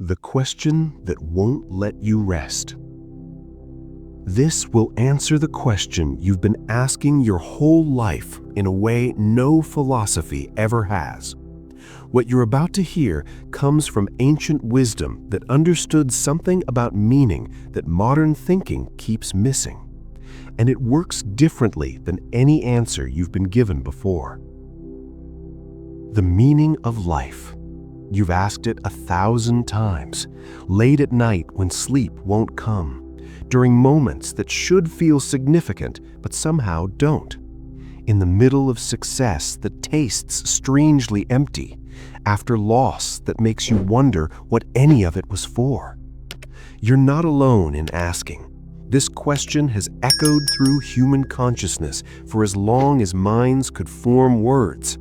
The question that won't let you rest. This will answer the question you've been asking your whole life in a way no philosophy ever has. What you're about to hear comes from ancient wisdom that understood something about meaning that modern thinking keeps missing. And it works differently than any answer you've been given before. The meaning of life. You've asked it 1,000 times, late at night when sleep won't come, during moments that should feel significant but somehow don't, in the middle of success that tastes strangely empty, after loss that makes you wonder what any of it was for. You're not alone in asking. This question has echoed through human consciousness for as long as minds could form words.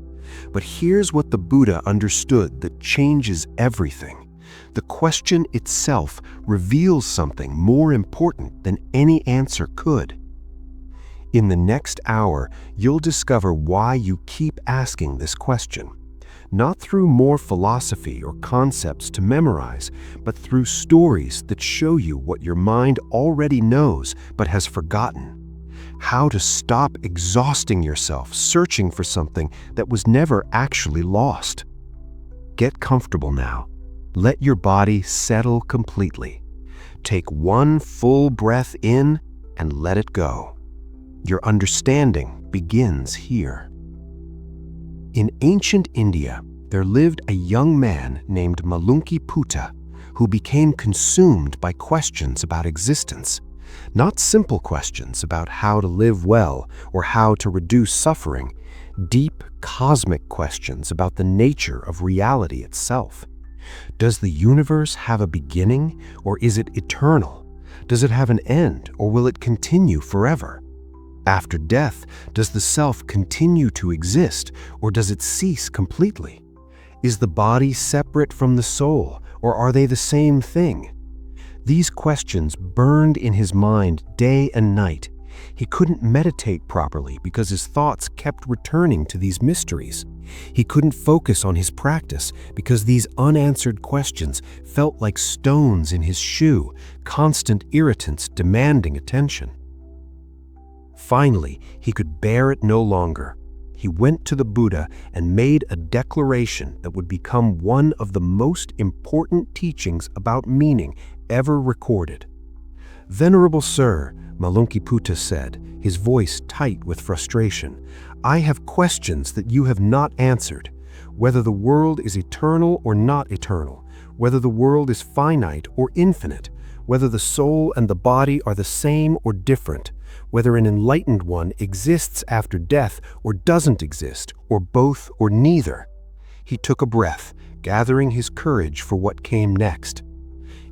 But here's what the Buddha understood that changes everything. The question itself reveals something more important than any answer could. In the next hour, you'll discover why you keep asking this question. Not through more philosophy or concepts to memorize, but through stories that show you what your mind already knows but has forgotten. How to stop exhausting yourself searching for something that was never actually lost. Get comfortable now. Let your body settle completely. Take one full breath in and let it go. Your understanding begins here. In ancient India, there lived a young man named Malunki-Putta who became consumed by questions about existence. Not simple questions about how to live well or how to reduce suffering, deep cosmic questions about the nature of reality itself. Does the universe have a beginning, or is it eternal? Does it have an end, or will it continue forever? After death, does the self continue to exist, or does it cease completely? Is the body separate from the soul, or are they the same thing? These questions burned in his mind day and night. He couldn't meditate properly because his thoughts kept returning to these mysteries. He couldn't focus on his practice because these unanswered questions felt like stones in his shoe, constant irritants demanding attention. Finally, he could bear it no longer. He went to the Buddha and made a declaration that would become one of the most important teachings about meaning ever recorded. "Venerable Sir," Malunki-Putta said, his voice tight with frustration, "I have questions that you have not answered. Whether the world is eternal or not eternal, whether the world is finite or infinite, whether the soul and the body are the same or different, whether an enlightened one exists after death or doesn't exist, or both or neither." He took a breath, gathering his courage for what came next.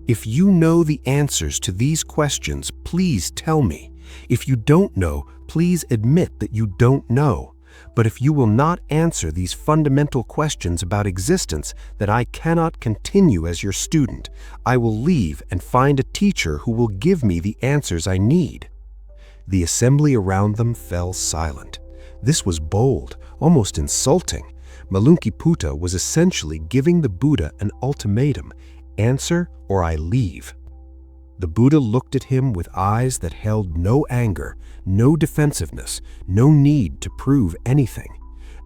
"If you know the answers to these questions, please tell me. If you don't know, please admit that you don't know. But if you will not answer these fundamental questions about existence, then I cannot continue as your student. I will leave and find a teacher who will give me the answers I need." The assembly around them fell silent. This was bold, almost insulting. Malunki-Putta was essentially giving the Buddha an ultimatum: answer or I leave. The Buddha looked at him with eyes that held no anger, no defensiveness, no need to prove anything.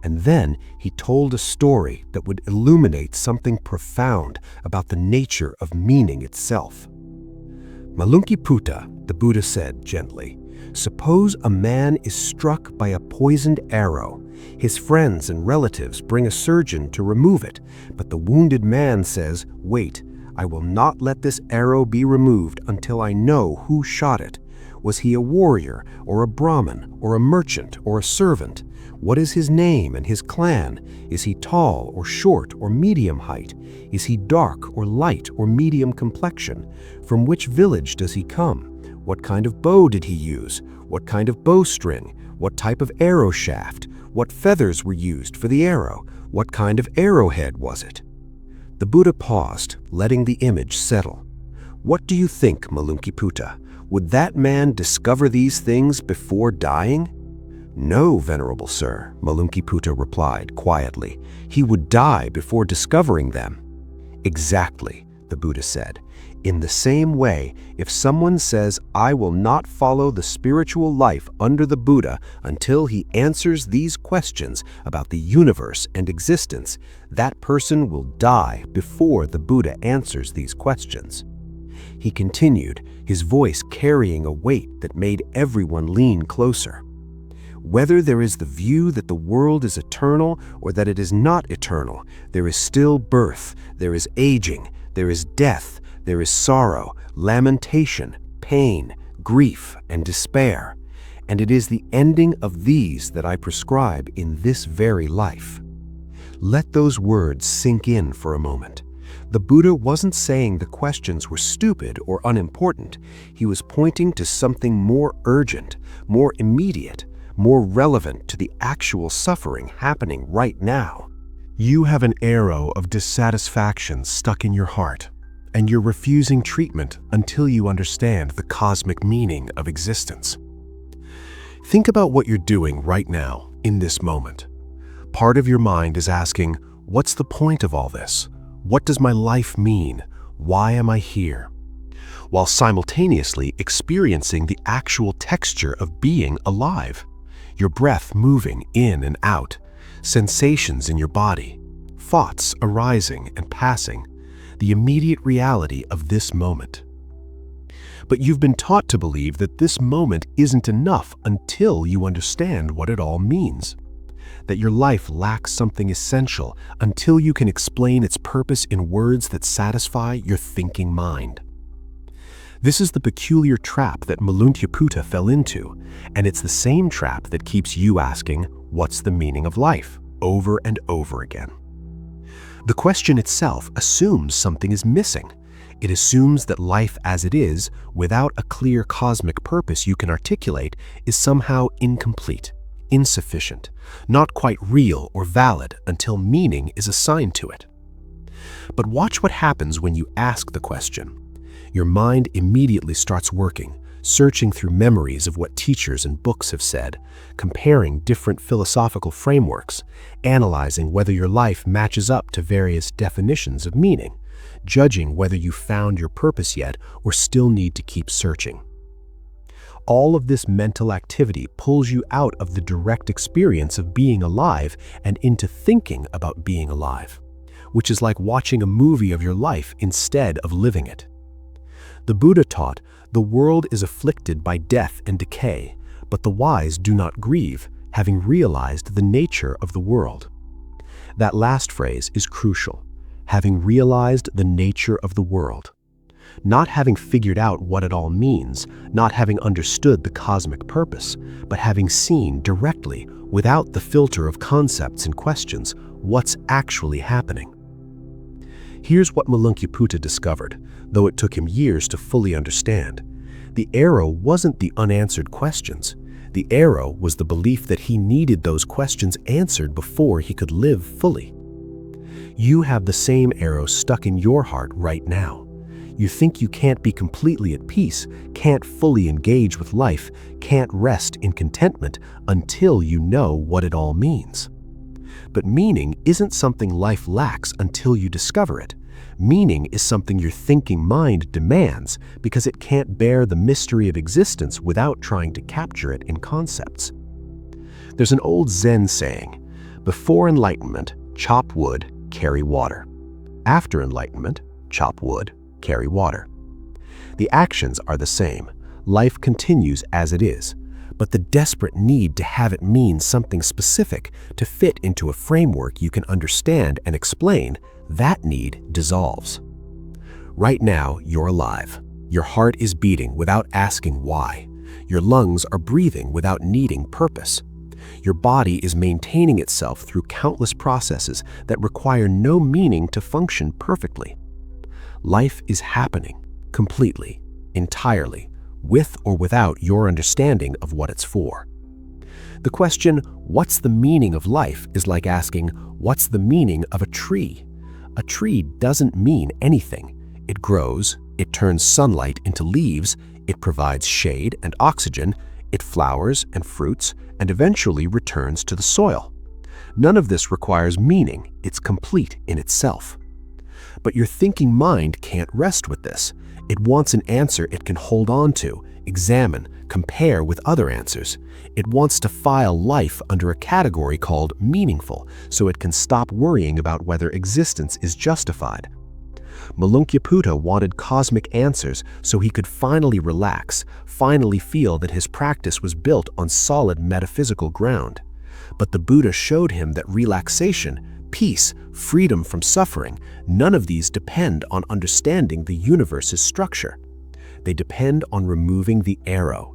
And then he told a story that would illuminate something profound about the nature of meaning itself. "Malunki-Putta," the Buddha said gently, "suppose a man is struck by a poisoned arrow. His friends and relatives bring a surgeon to remove it, but the wounded man says, 'Wait, I will not let this arrow be removed until I know who shot it. Was he a warrior, or a Brahmin, or a merchant, or a servant? What is his name and his clan? Is he tall or short or medium height? Is he dark or light or medium complexion? From which village does he come? What kind of bow did he use? What kind of bowstring? What type of arrow shaft? What feathers were used for the arrow? What kind of arrowhead was it?'" The Buddha paused, letting the image settle. "What do you think, Malunki-Putta? Would that man discover these things before dying?" "No, Venerable Sir," Malunki-Putta replied quietly. "He would die before discovering them." "Exactly. the Buddha said. In the same way, if someone says, "I will not follow the spiritual life under the Buddha until he answers these questions about the universe and existence," that person will die before the Buddha answers these questions. He continued, his voice carrying a weight that made everyone lean closer. Whether there is the view that the world is eternal or that it is not eternal, there is still birth, there is aging, there is death, there is sorrow, lamentation, pain, grief, and despair. And it is the ending of these that I prescribe in this very life. Let those words sink in for a moment. The Buddha wasn't saying the questions were stupid or unimportant. He was pointing to something more urgent, more immediate, more relevant to the actual suffering happening right now. You have an arrow of dissatisfaction stuck in your heart, and you're refusing treatment until you understand the cosmic meaning of existence. Think about what you're doing right now, in this moment. Part of your mind is asking, what's the point of all this? What does my life mean? Why am I here? While simultaneously experiencing the actual texture of being alive. Your breath moving in and out, sensations in your body, thoughts arising and passing, the immediate reality of this moment. But you've been taught to believe that this moment isn't enough until you understand what it all means, that your life lacks something essential until you can explain its purpose in words that satisfy your thinking mind. This is the peculiar trap that Maluntyaputta fell into, and it's the same trap that keeps you asking, what's the meaning of life, over and over again. The question itself assumes something is missing. It assumes that life as it is, without a clear cosmic purpose you can articulate, is somehow incomplete, insufficient, not quite real or valid until meaning is assigned to it. But watch what happens when you ask the question. Your mind immediately starts working, searching through memories of what teachers and books have said, comparing different philosophical frameworks, analyzing whether your life matches up to various definitions of meaning, judging whether you found your purpose yet or still need to keep searching. All of this mental activity pulls you out of the direct experience of being alive and into thinking about being alive, which is like watching a movie of your life instead of living it. The Buddha taught, the world is afflicted by death and decay, but the wise do not grieve, having realized the nature of the world. That last phrase is crucial, having realized the nature of the world. Not having figured out what it all means, not having understood the cosmic purpose, but having seen directly, without the filter of concepts and questions, what's actually happening. Here's what Maluntyaputta discovered, though it took him years to fully understand. The arrow wasn't the unanswered questions. The arrow was the belief that he needed those questions answered before he could live fully. You have the same arrow stuck in your heart right now. You think you can't be completely at peace, can't fully engage with life, can't rest in contentment until you know what it all means. But meaning isn't something life lacks until you discover it. Meaning is something your thinking mind demands because it can't bear the mystery of existence without trying to capture it in concepts. There's an old Zen saying, before enlightenment, chop wood, carry water. After enlightenment, chop wood, carry water. The actions are the same. Life continues as it is. But the desperate need to have it mean something specific, to fit into a framework you can understand and explain, that need dissolves. Right now, you're alive. Your heart is beating without asking why. Your lungs are breathing without needing purpose. Your body is maintaining itself through countless processes that require no meaning to function perfectly. Life is happening, completely, entirely, with or without your understanding of what it's for. The question, what's the meaning of life, is like asking, what's the meaning of a tree? A tree doesn't mean anything. It grows, it turns sunlight into leaves, it provides shade and oxygen, it flowers and fruits, and eventually returns to the soil. None of this requires meaning, it's complete in itself. But your thinking mind can't rest with this. It wants an answer it can hold on to, examine, compare with other answers. It wants to file life under a category called meaningful, so it can stop worrying about whether existence is justified. Malunkyaputta wanted cosmic answers so he could finally relax, finally feel that his practice was built on solid metaphysical ground. But the Buddha showed him that relaxation, peace, freedom from suffering, none of these depend on understanding the universe's structure. They depend on removing the arrow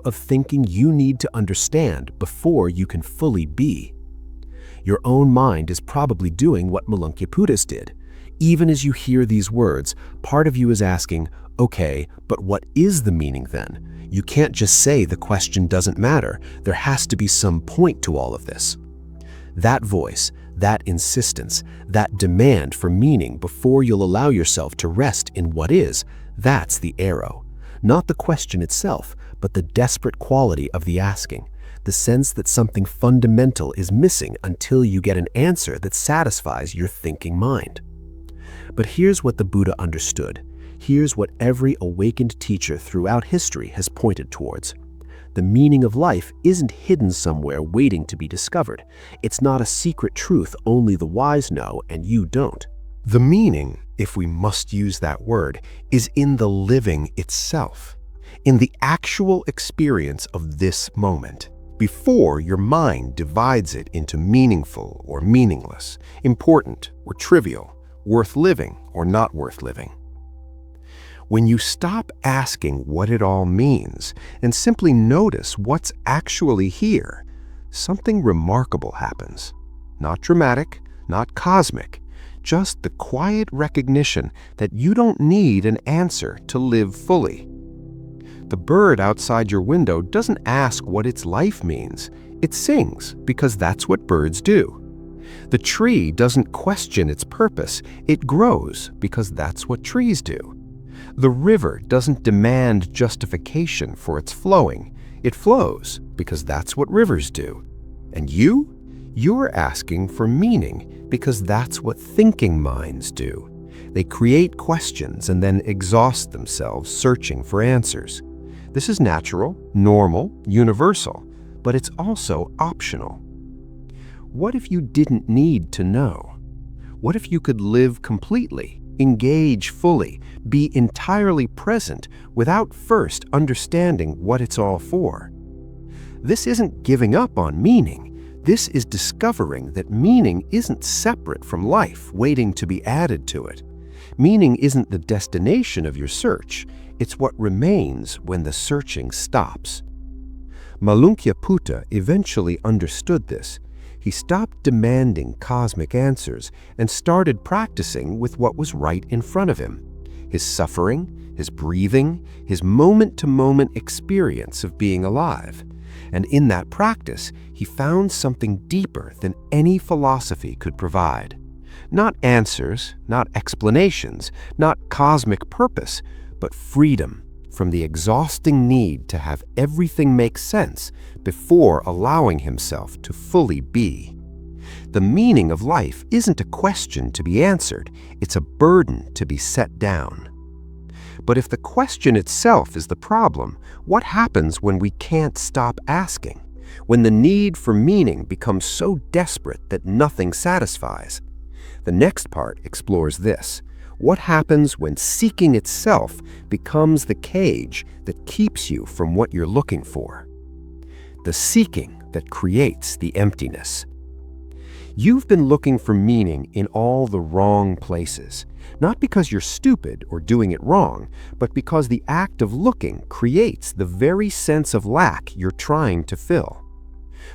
of thinking you need to understand before you can fully be. Your own mind is probably doing what Malunkyaputta did. Even as you hear these words, part of you is asking, okay, but what is the meaning then? You can't just say the question doesn't matter. There has to be some point to all of this. That voice, that insistence, that demand for meaning before you'll allow yourself to rest in what is, that's the arrow. Not the question itself, but the desperate quality of the asking, the sense that something fundamental is missing until you get an answer that satisfies your thinking mind. But here's what the Buddha understood. Here's what every awakened teacher throughout history has pointed towards. The meaning of life isn't hidden somewhere waiting to be discovered. It's not a secret truth only the wise know and you don't. The meaning, if we must use that word, is in the living itself, in the actual experience of this moment, before your mind divides it into meaningful or meaningless, important or trivial, worth living or not worth living. When you stop asking what it all means and simply notice what's actually here, something remarkable happens. Not dramatic, not cosmic, just the quiet recognition that you don't need an answer to live fully. The bird outside your window doesn't ask what its life means. It sings because that's what birds do. The tree doesn't question its purpose. It grows because that's what trees do. The river doesn't demand justification for its flowing. It flows because that's what rivers do. And you're asking for meaning because that's what thinking minds do. They create questions and then exhaust themselves searching for answers. This is natural, normal, universal, but it's also optional. What if you didn't need to know? What if you could live completely, engage fully, be entirely present without first understanding what it's all for? This isn't giving up on meaning. This is discovering that meaning isn't separate from life, waiting to be added to it. Meaning isn't the destination of your search. It's what remains when the searching stops. Malunkyaputta eventually understood this. He stopped demanding cosmic answers and started practicing with what was right in front of him. His suffering, his breathing, his moment-to-moment experience of being alive. And in that practice, he found something deeper than any philosophy could provide. Not answers, not explanations, not cosmic purpose, but freedom from the exhausting need to have everything make sense before allowing himself to fully be. The meaning of life isn't a question to be answered, it's a burden to be set down. But if the question itself is the problem, what happens when we can't stop asking? When the need for meaning becomes so desperate that nothing satisfies? The next part explores this. What happens when seeking itself becomes the cage that keeps you from what you're looking for? The seeking that creates the emptiness. You've been looking for meaning in all the wrong places, not because you're stupid or doing it wrong, but because the act of looking creates the very sense of lack you're trying to fill.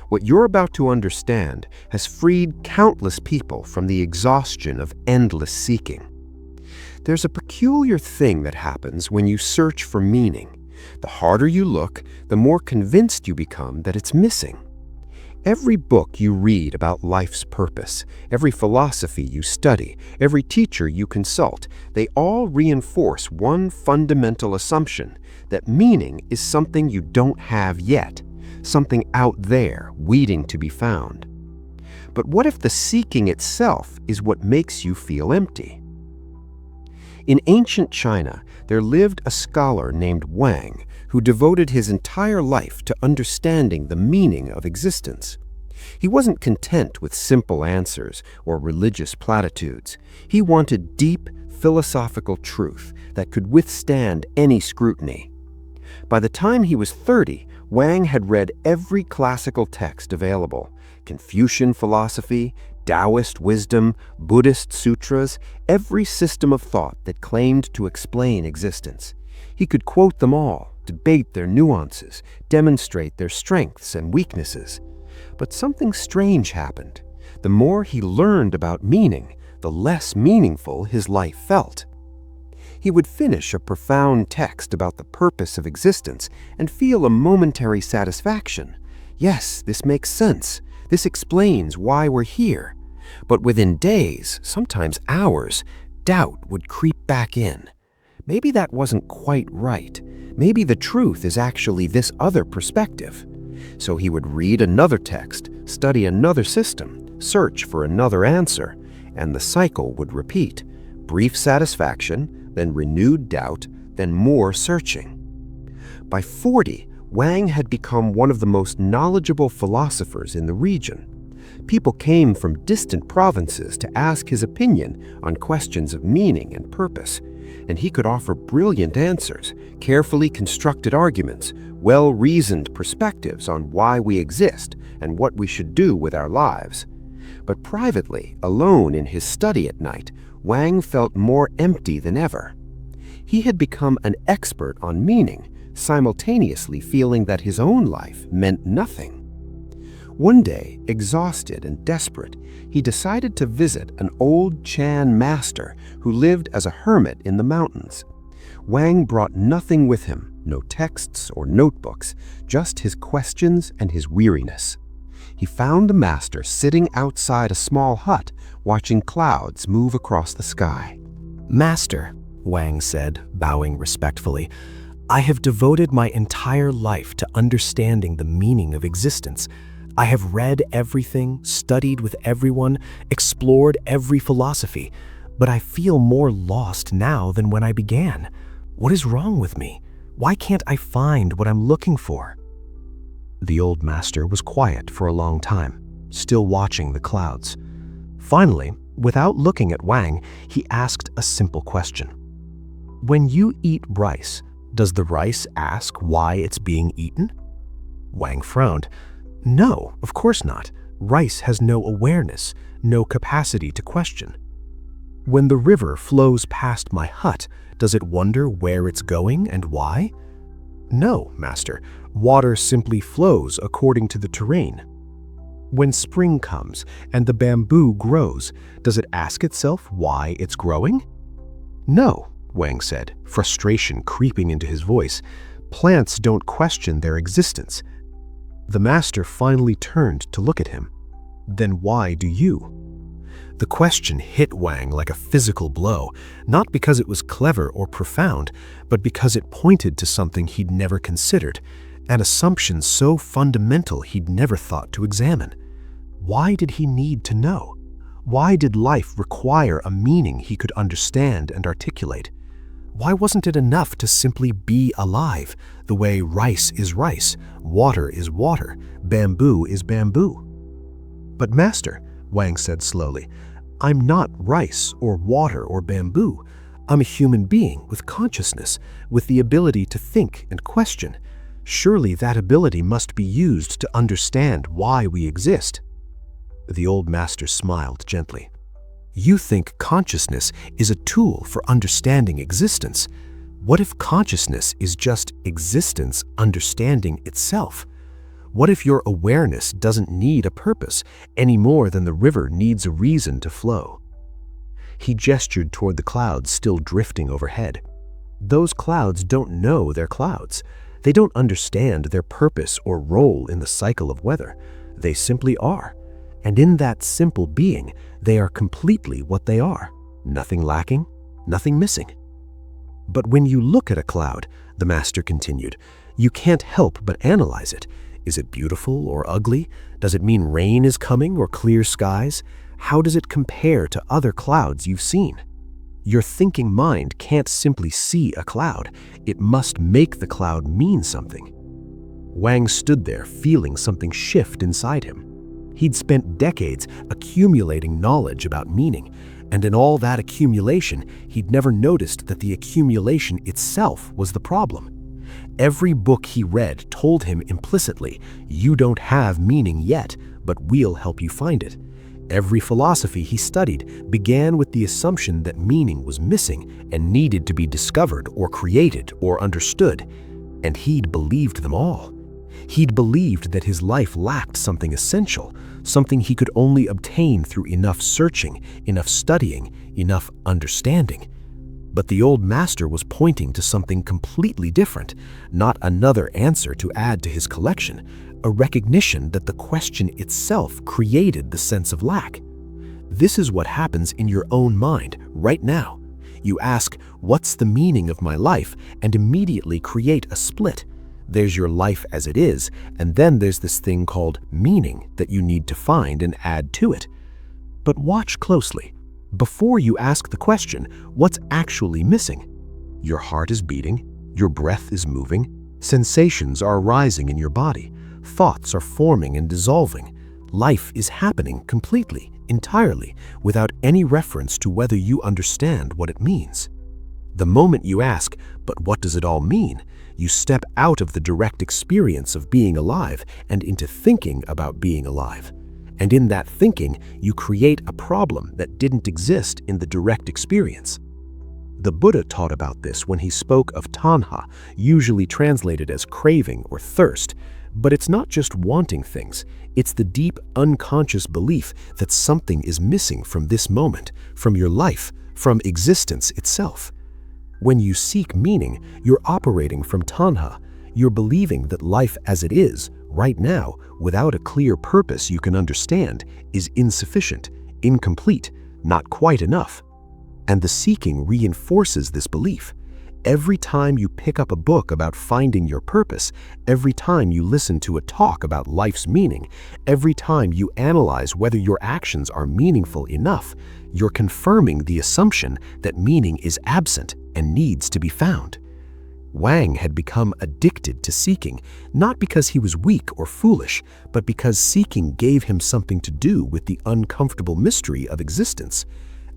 What you're about to understand has freed countless people from the exhaustion of endless seeking. There's a peculiar thing that happens when you search for meaning. The harder you look, the more convinced you become that it's missing. Every book you read about life's purpose, every philosophy you study, every teacher you consult, they all reinforce one fundamental assumption, that meaning is something you don't have yet, something out there waiting to be found. But what if the seeking itself is what makes you feel empty? In ancient China, there lived a scholar named Wang who devoted his entire life to understanding the meaning of existence. He wasn't content with simple answers or religious platitudes. He wanted deep philosophical truth that could withstand any scrutiny. By the time he was 30, Wang had read every classical text available: Confucian philosophy, Taoist wisdom, Buddhist sutras, every system of thought that claimed to explain existence. He could quote them all, debate their nuances, demonstrate their strengths and weaknesses. But something strange happened. The more he learned about meaning, the less meaningful his life felt. He would finish a profound text about the purpose of existence and feel a momentary satisfaction. Yes, this makes sense. This explains why we're here. But within days, sometimes hours, doubt would creep back in. Maybe that wasn't quite right. Maybe the truth is actually this other perspective. So he would read another text, study another system, search for another answer, and the cycle would repeat. Brief satisfaction, then renewed doubt, then more searching. By 40, Wang had become one of the most knowledgeable philosophers in the region. People came from distant provinces to ask his opinion on questions of meaning and purpose, and he could offer brilliant answers, carefully constructed arguments, well-reasoned perspectives on why we exist and what we should do with our lives. But privately, alone in his study at night, Wang felt more empty than ever. He had become an expert on meaning, simultaneously feeling that his own life meant nothing. One day, exhausted and desperate, he decided to visit an old Chan master who lived as a hermit in the mountains. Wang brought nothing with him, no texts or notebooks, just his questions and his weariness. He found the master sitting outside a small hut, watching clouds move across the sky. "Master," Wang said, bowing respectfully, "I have devoted my entire life to understanding the meaning of existence. I have read everything, studied with everyone, explored every philosophy, but I feel more lost now than when I began. What is wrong with me? Why can't I find what I'm looking for?" The old master was quiet for a long time, still watching the clouds. Finally, without looking at Wang, he asked a simple question. "When you eat rice, does the rice ask why it's being eaten?" Wang frowned. "No, of course not. Rice has no awareness, no capacity to question." "When the river flows past my hut, does it wonder where it's going and why?" "No, master. Water simply flows according to the terrain." "When spring comes and the bamboo grows, does it ask itself why it's growing?" "No," Wang said, frustration creeping into his voice. "Plants don't question their existence." The master finally turned to look at him. "Then why do you?" The question hit Wang like a physical blow, not because it was clever or profound, but because it pointed to something he'd never considered, an assumption so fundamental he'd never thought to examine. Why did he need to know? Why did life require a meaning he could understand and articulate? Why wasn't it enough to simply be alive, the way rice is rice, water is water, bamboo is bamboo? "But master," Wang said slowly, "I'm not rice or water or bamboo. I'm a human being with consciousness, with the ability to think and question. Surely that ability must be used to understand why we exist." The old master smiled gently. "You think consciousness is a tool for understanding existence. What if consciousness is just existence understanding itself? What if your awareness doesn't need a purpose any more than the river needs a reason to flow?" He gestured toward the clouds still drifting overhead. "Those clouds don't know they're clouds. They don't understand their purpose or role in the cycle of weather. They simply are. And in that simple being, they are completely what they are. Nothing lacking, nothing missing." "But when you look at a cloud," the master continued, "you can't help but analyze it. Is it beautiful or ugly? Does it mean rain is coming or clear skies? How does it compare to other clouds you've seen?" Your thinking mind can't simply see a cloud. It must make the cloud mean something. Wang stood there feeling something shift inside him. He'd spent decades accumulating knowledge about meaning, and in all that accumulation, he'd never noticed that the accumulation itself was the problem. Every book he read told him implicitly, "You don't have meaning yet, but we'll help you find it." Every philosophy he studied began with the assumption that meaning was missing and needed to be discovered or created or understood, and he'd believed them all. He'd believed that his life lacked something essential, something he could only obtain through enough searching, enough studying, enough understanding. But the old master was pointing to something completely different, not another answer to add to his collection, a recognition that the question itself created the sense of lack. This is what happens in your own mind right now. You ask, "What's the meaning of my life?" and immediately create a split. There's your life as it is, and then there's this thing called meaning that you need to find and add to it. But watch closely. Before you ask the question, what's actually missing? Your heart is beating, your breath is moving, sensations are arising in your body, thoughts are forming and dissolving. Life is happening completely, entirely, without any reference to whether you understand what it means. The moment you ask, "But what does it all mean?" you step out of the direct experience of being alive and into thinking about being alive. And in that thinking, you create a problem that didn't exist in the direct experience. The Buddha taught about this when he spoke of tanha, usually translated as craving or thirst. But it's not just wanting things, it's the deep unconscious belief that something is missing from this moment, from your life, from existence itself. When you seek meaning, you're operating from tanha. You're believing that life as it is, right now, without a clear purpose you can understand, is insufficient, incomplete, not quite enough. And the seeking reinforces this belief. Every time you pick up a book about finding your purpose, every time you listen to a talk about life's meaning, every time you analyze whether your actions are meaningful enough, you're confirming the assumption that meaning is absent and needs to be found. Wang had become addicted to seeking, not because he was weak or foolish, but because seeking gave him something to do with the uncomfortable mystery of existence.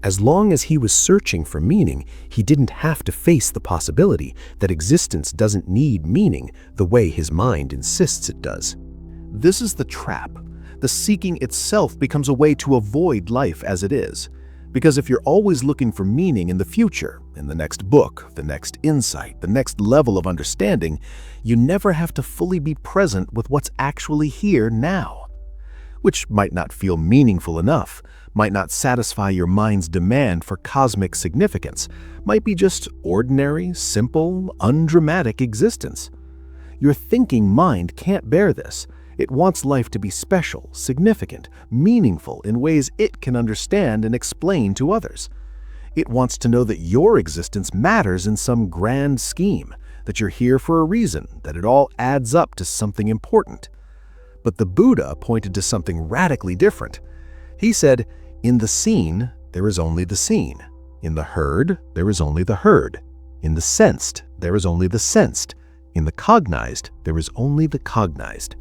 As long as he was searching for meaning, he didn't have to face the possibility that existence doesn't need meaning the way his mind insists it does. This is the trap. The seeking itself becomes a way to avoid life as it is. Because if you're always looking for meaning in the future, in the next book, the next insight, the next level of understanding, you never have to fully be present with what's actually here now. Which might not feel meaningful enough, might not satisfy your mind's demand for cosmic significance, might be just ordinary, simple, undramatic existence. Your thinking mind can't bear this. It wants life to be special, significant, meaningful in ways it can understand and explain to others. It wants to know that your existence matters in some grand scheme, that you're here for a reason, that it all adds up to something important. But the Buddha pointed to something radically different. He said, "In the seen, there is only the seen. In the heard, there is only the heard. In the sensed, there is only the sensed. In the cognized, there is only the cognized."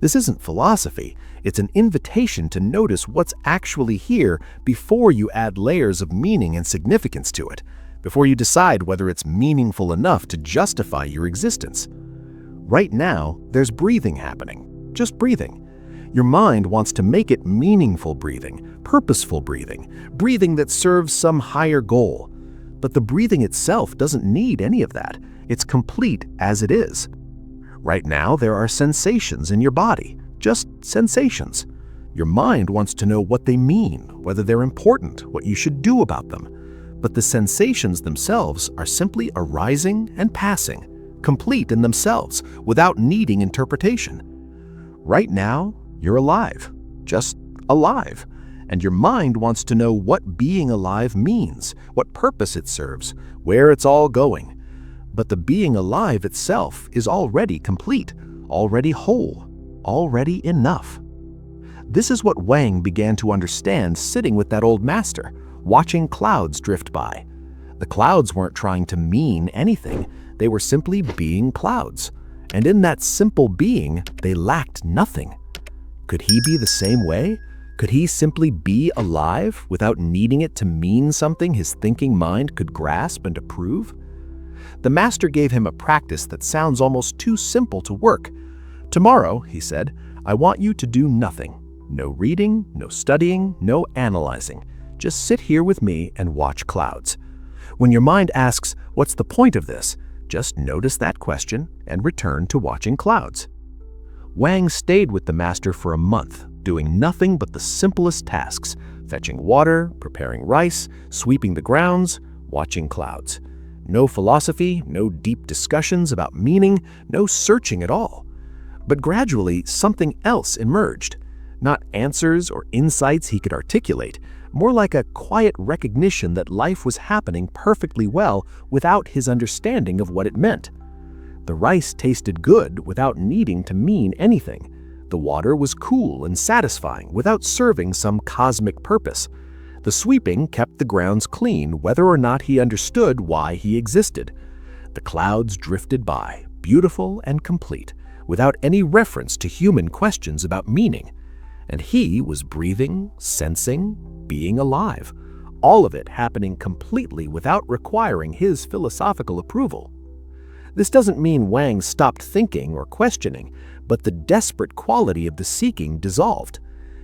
This isn't philosophy. It's an invitation to notice what's actually here before you add layers of meaning and significance to it, before you decide whether it's meaningful enough to justify your existence. Right now, there's breathing happening. Just breathing. Your mind wants to make it meaningful breathing, purposeful breathing, breathing that serves some higher goal. But the breathing itself doesn't need any of that. It's complete as it is. Right now, there are sensations in your body, just sensations. Your mind wants to know what they mean, whether they're important, what you should do about them. But the sensations themselves are simply arising and passing, complete in themselves, without needing interpretation. Right now, you're alive, just alive, and your mind wants to know what being alive means, what purpose it serves, where it's all going. But the being alive itself is already complete, already whole, already enough. This is what Wang began to understand sitting with that old master, watching clouds drift by, The clouds weren't trying to mean anything. They were simply being clouds. And in that simple being, they lacked nothing. Could he be the same way? Could he simply be alive without needing it to mean something his thinking mind could grasp and approve? The master gave him a practice that sounds almost too simple to work. Tomorrow, he said, I want you to do nothing. No reading, no studying, no analyzing. Just sit here with me and watch clouds. When your mind asks, what's the point of this? Just notice that question and return to watching clouds. Wang stayed with the master for a month, doing nothing but the simplest tasks, fetching water, preparing rice, sweeping the grounds, watching clouds. No philosophy, no deep discussions about meaning, no searching at all. But gradually, something else emerged. Not answers or insights he could articulate, more like a quiet recognition that life was happening perfectly well without his understanding of what it meant. The rice tasted good without needing to mean anything. The water was cool and satisfying without serving some cosmic purpose. The sweeping kept the grounds clean whether or not he understood why he existed. The clouds drifted by, beautiful and complete, without any reference to human questions about meaning. And he was breathing, sensing, being alive, all of it happening completely without requiring his philosophical approval. This doesn't mean Wang stopped thinking or questioning, but the desperate quality of the seeking dissolved.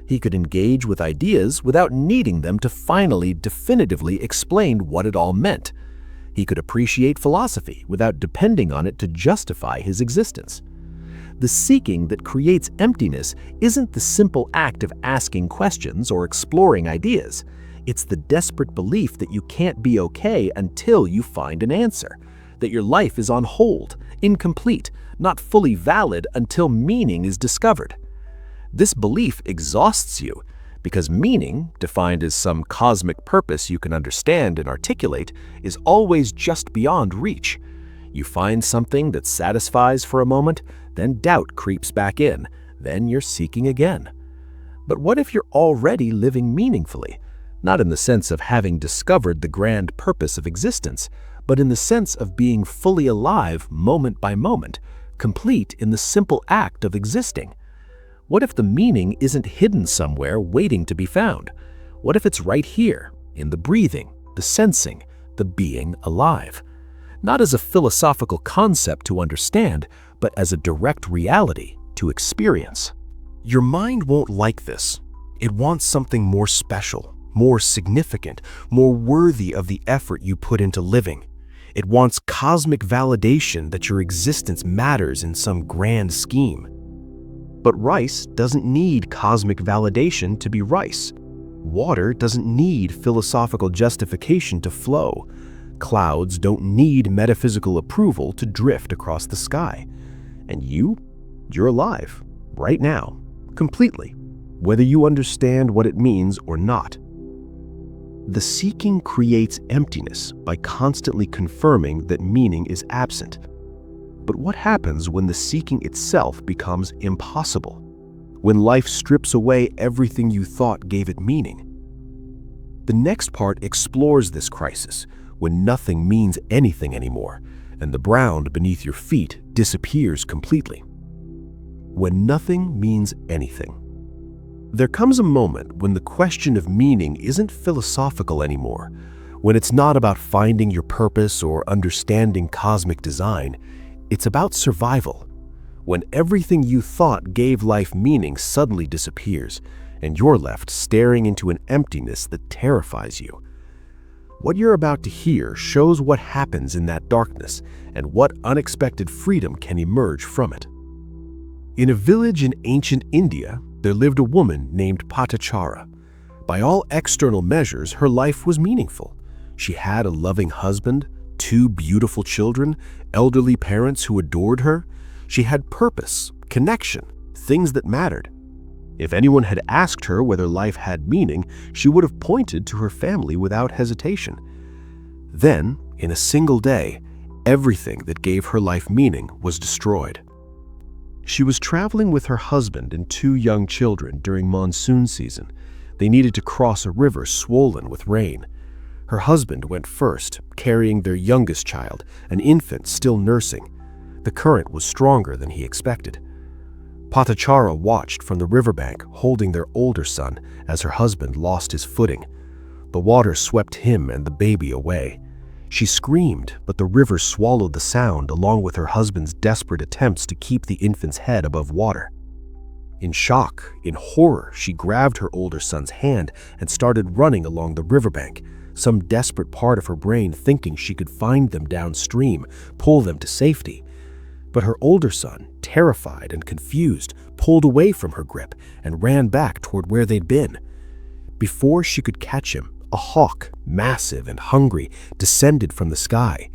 He could engage with ideas without needing them to finally, definitively explain what it all meant. He could appreciate philosophy without depending on it to justify his existence. The seeking that creates emptiness isn't the simple act of asking questions or exploring ideas. It's the desperate belief that you can't be okay until you find an answer, that your life is on hold, incomplete, not fully valid until meaning is discovered. This belief exhausts you because meaning, defined as some cosmic purpose you can understand and articulate, is always just beyond reach. You find something that satisfies for a moment, then doubt creeps back in, then you're seeking again. But what if you're already living meaningfully? Not in the sense of having discovered the grand purpose of existence, but in the sense of being fully alive moment by moment, complete in the simple act of existing. What if the meaning isn't hidden somewhere waiting to be found? What if it's right here, in the breathing, the sensing, the being alive? Not as a philosophical concept to understand, but as a direct reality to experience. Your mind won't like this. It wants something more special, more significant, more worthy of the effort you put into living. It wants cosmic validation that your existence matters in some grand scheme. But rice doesn't need cosmic validation to be rice. Water doesn't need philosophical justification to flow. Clouds don't need metaphysical approval to drift across the sky. And you're alive, right now, completely, whether you understand what it means or not. The seeking creates emptiness by constantly confirming that meaning is absent. But what happens when the seeking itself becomes impossible? When life strips away everything you thought gave it meaning? The next part explores this crisis, when nothing means anything anymore, and the ground beneath your feet disappears completely. When nothing means anything. There comes a moment when the question of meaning isn't philosophical anymore, when it's not about finding your purpose or understanding cosmic design. It's about survival, when everything you thought gave life meaning suddenly disappears, and you're left staring into an emptiness that terrifies you. What you're about to hear shows what happens in that darkness and what unexpected freedom can emerge from it. In a village in ancient India, there lived a woman named Patachara. By all external measures, her life was meaningful. She had a loving husband, 2 beautiful children, elderly parents who adored her. She had purpose, connection, things that mattered. If anyone had asked her whether life had meaning, she would have pointed to her family without hesitation. Then, in a single day, everything that gave her life meaning was destroyed. She was traveling with her husband and 2 young children during monsoon season. They needed to cross a river swollen with rain. Her husband went first, carrying their youngest child, an infant still nursing. The current was stronger than he expected. Patachara watched from the riverbank, holding their older son, as her husband lost his footing. The water swept him and the baby away. She screamed, but the river swallowed the sound along with her husband's desperate attempts to keep the infant's head above water. In shock, in horror, she grabbed her older son's hand and started running along the riverbank, some desperate part of her brain thinking she could find them downstream, pull them to safety. But her older son, terrified and confused, pulled away from her grip and ran back toward where they'd been. Before she could catch him, a hawk, massive and hungry, descended from the sky.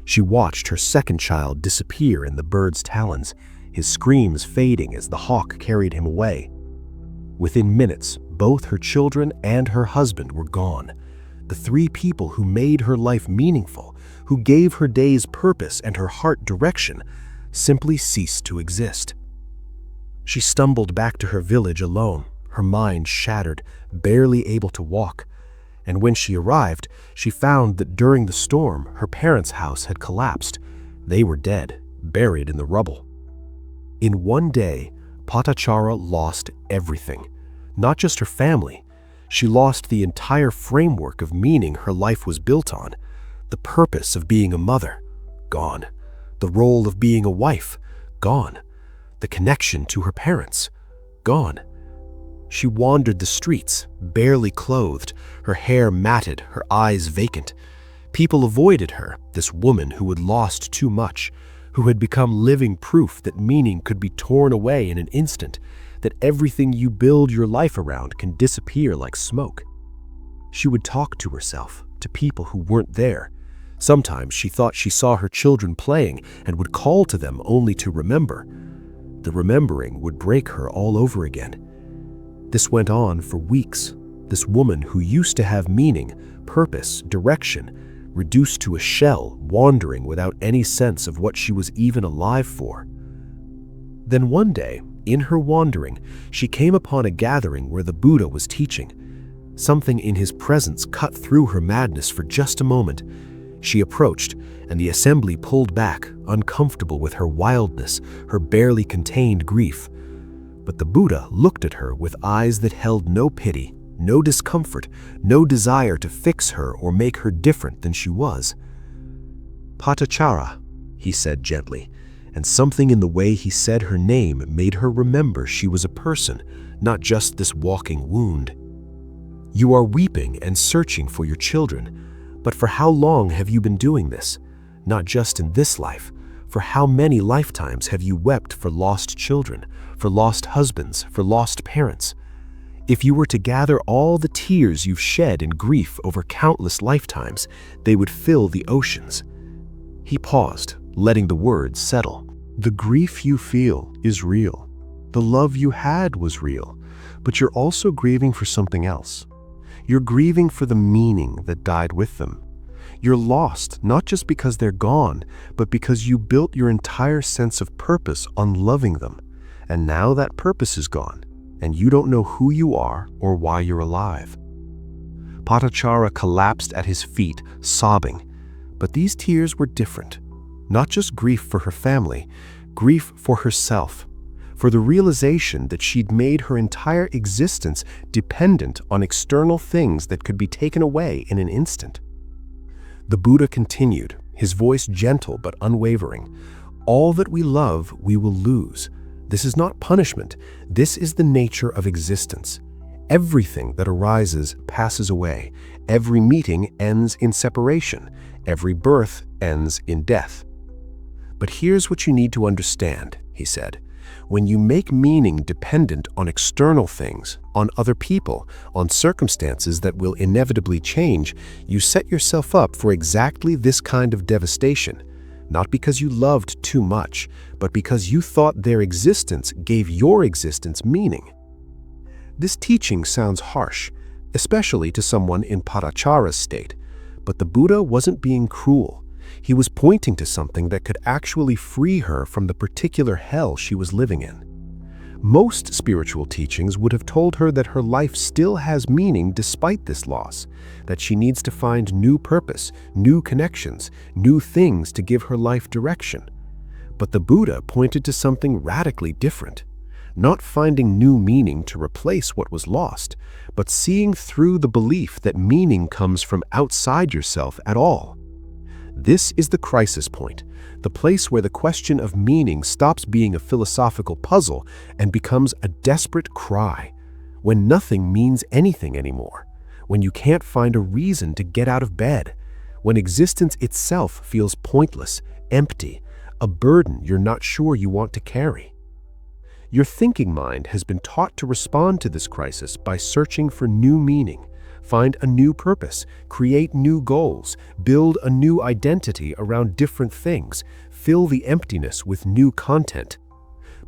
She watched her second child disappear in the bird's talons, his screams fading as the hawk carried him away. Within minutes, both her children and her husband were gone. The three people who made her life meaningful, who gave her days purpose and her heart direction, simply ceased to exist. She stumbled back to her village alone, her mind shattered, barely able to walk. And when she arrived, she found that during the storm, her parents' house had collapsed. They were dead, buried in the rubble. In one day, Patachara lost everything. Not just her family. She lost the entire framework of meaning her life was built on. The purpose of being a mother, gone. The role of being a wife, gone. The connection to her parents, gone. She wandered the streets, barely clothed, her hair matted, her eyes vacant. People avoided her, this woman who had lost too much, who had become living proof that meaning could be torn away in an instant, that everything you build your life around can disappear like smoke. She would talk to herself, to people who weren't there. Sometimes she thought she saw her children playing and would call to them only to remember. The remembering would break her all over again. This went on for weeks. This woman who used to have meaning, purpose, direction, reduced to a shell, wandering without any sense of what she was even alive for. Then one day, in her wandering, she came upon a gathering where the Buddha was teaching. Something in his presence cut through her madness for just a moment. She approached, and the assembly pulled back, uncomfortable with her wildness, her barely contained grief. But the Buddha looked at her with eyes that held no pity, no discomfort, no desire to fix her or make her different than she was. "Patachara," he said gently, and something in the way he said her name made her remember she was a person, not just this walking wound. "You are weeping and searching for your children, but for how long have you been doing this? Not just in this life. For how many lifetimes have you wept for lost children, for lost husbands, for lost parents? If you were to gather all the tears you've shed in grief over countless lifetimes, they would fill the oceans." He paused, letting the words settle. "The grief you feel is real. The love you had was real, but you're also grieving for something else. You're grieving for the meaning that died with them. You're lost, not just because they're gone, but because you built your entire sense of purpose on loving them. And now that purpose is gone, and you don't know who you are or why you're alive." Patachara collapsed at his feet, sobbing. But these tears were different. Not just grief for her family, grief for herself, for the realization that she'd made her entire existence dependent on external things that could be taken away in an instant. The Buddha continued, his voice gentle but unwavering. "All that we love, we will lose. This is not punishment. This is the nature of existence. Everything that arises passes away. Every meeting ends in separation. Every birth ends in death. But here's what you need to understand," he said. "When you make meaning dependent on external things, on other people, on circumstances that will inevitably change, you set yourself up for exactly this kind of devastation, not because you loved too much, but because you thought their existence gave your existence meaning." This teaching sounds harsh, especially to someone in Patachara's state, but the Buddha wasn't being cruel. He was pointing to something that could actually free her from the particular hell she was living in. Most spiritual teachings would have told her that her life still has meaning despite this loss, that she needs to find new purpose, new connections, new things to give her life direction. But the Buddha pointed to something radically different. Not finding new meaning to replace what was lost, but seeing through the belief that meaning comes from outside yourself at all. This is the crisis point, the place where the question of meaning stops being a philosophical puzzle and becomes a desperate cry, when nothing means anything anymore, when you can't find a reason to get out of bed, when existence itself feels pointless, empty, a burden you're not sure you want to carry. Your thinking mind has been taught to respond to this crisis by searching for new meaning, find a new purpose, create new goals, build a new identity around different things, fill the emptiness with new content.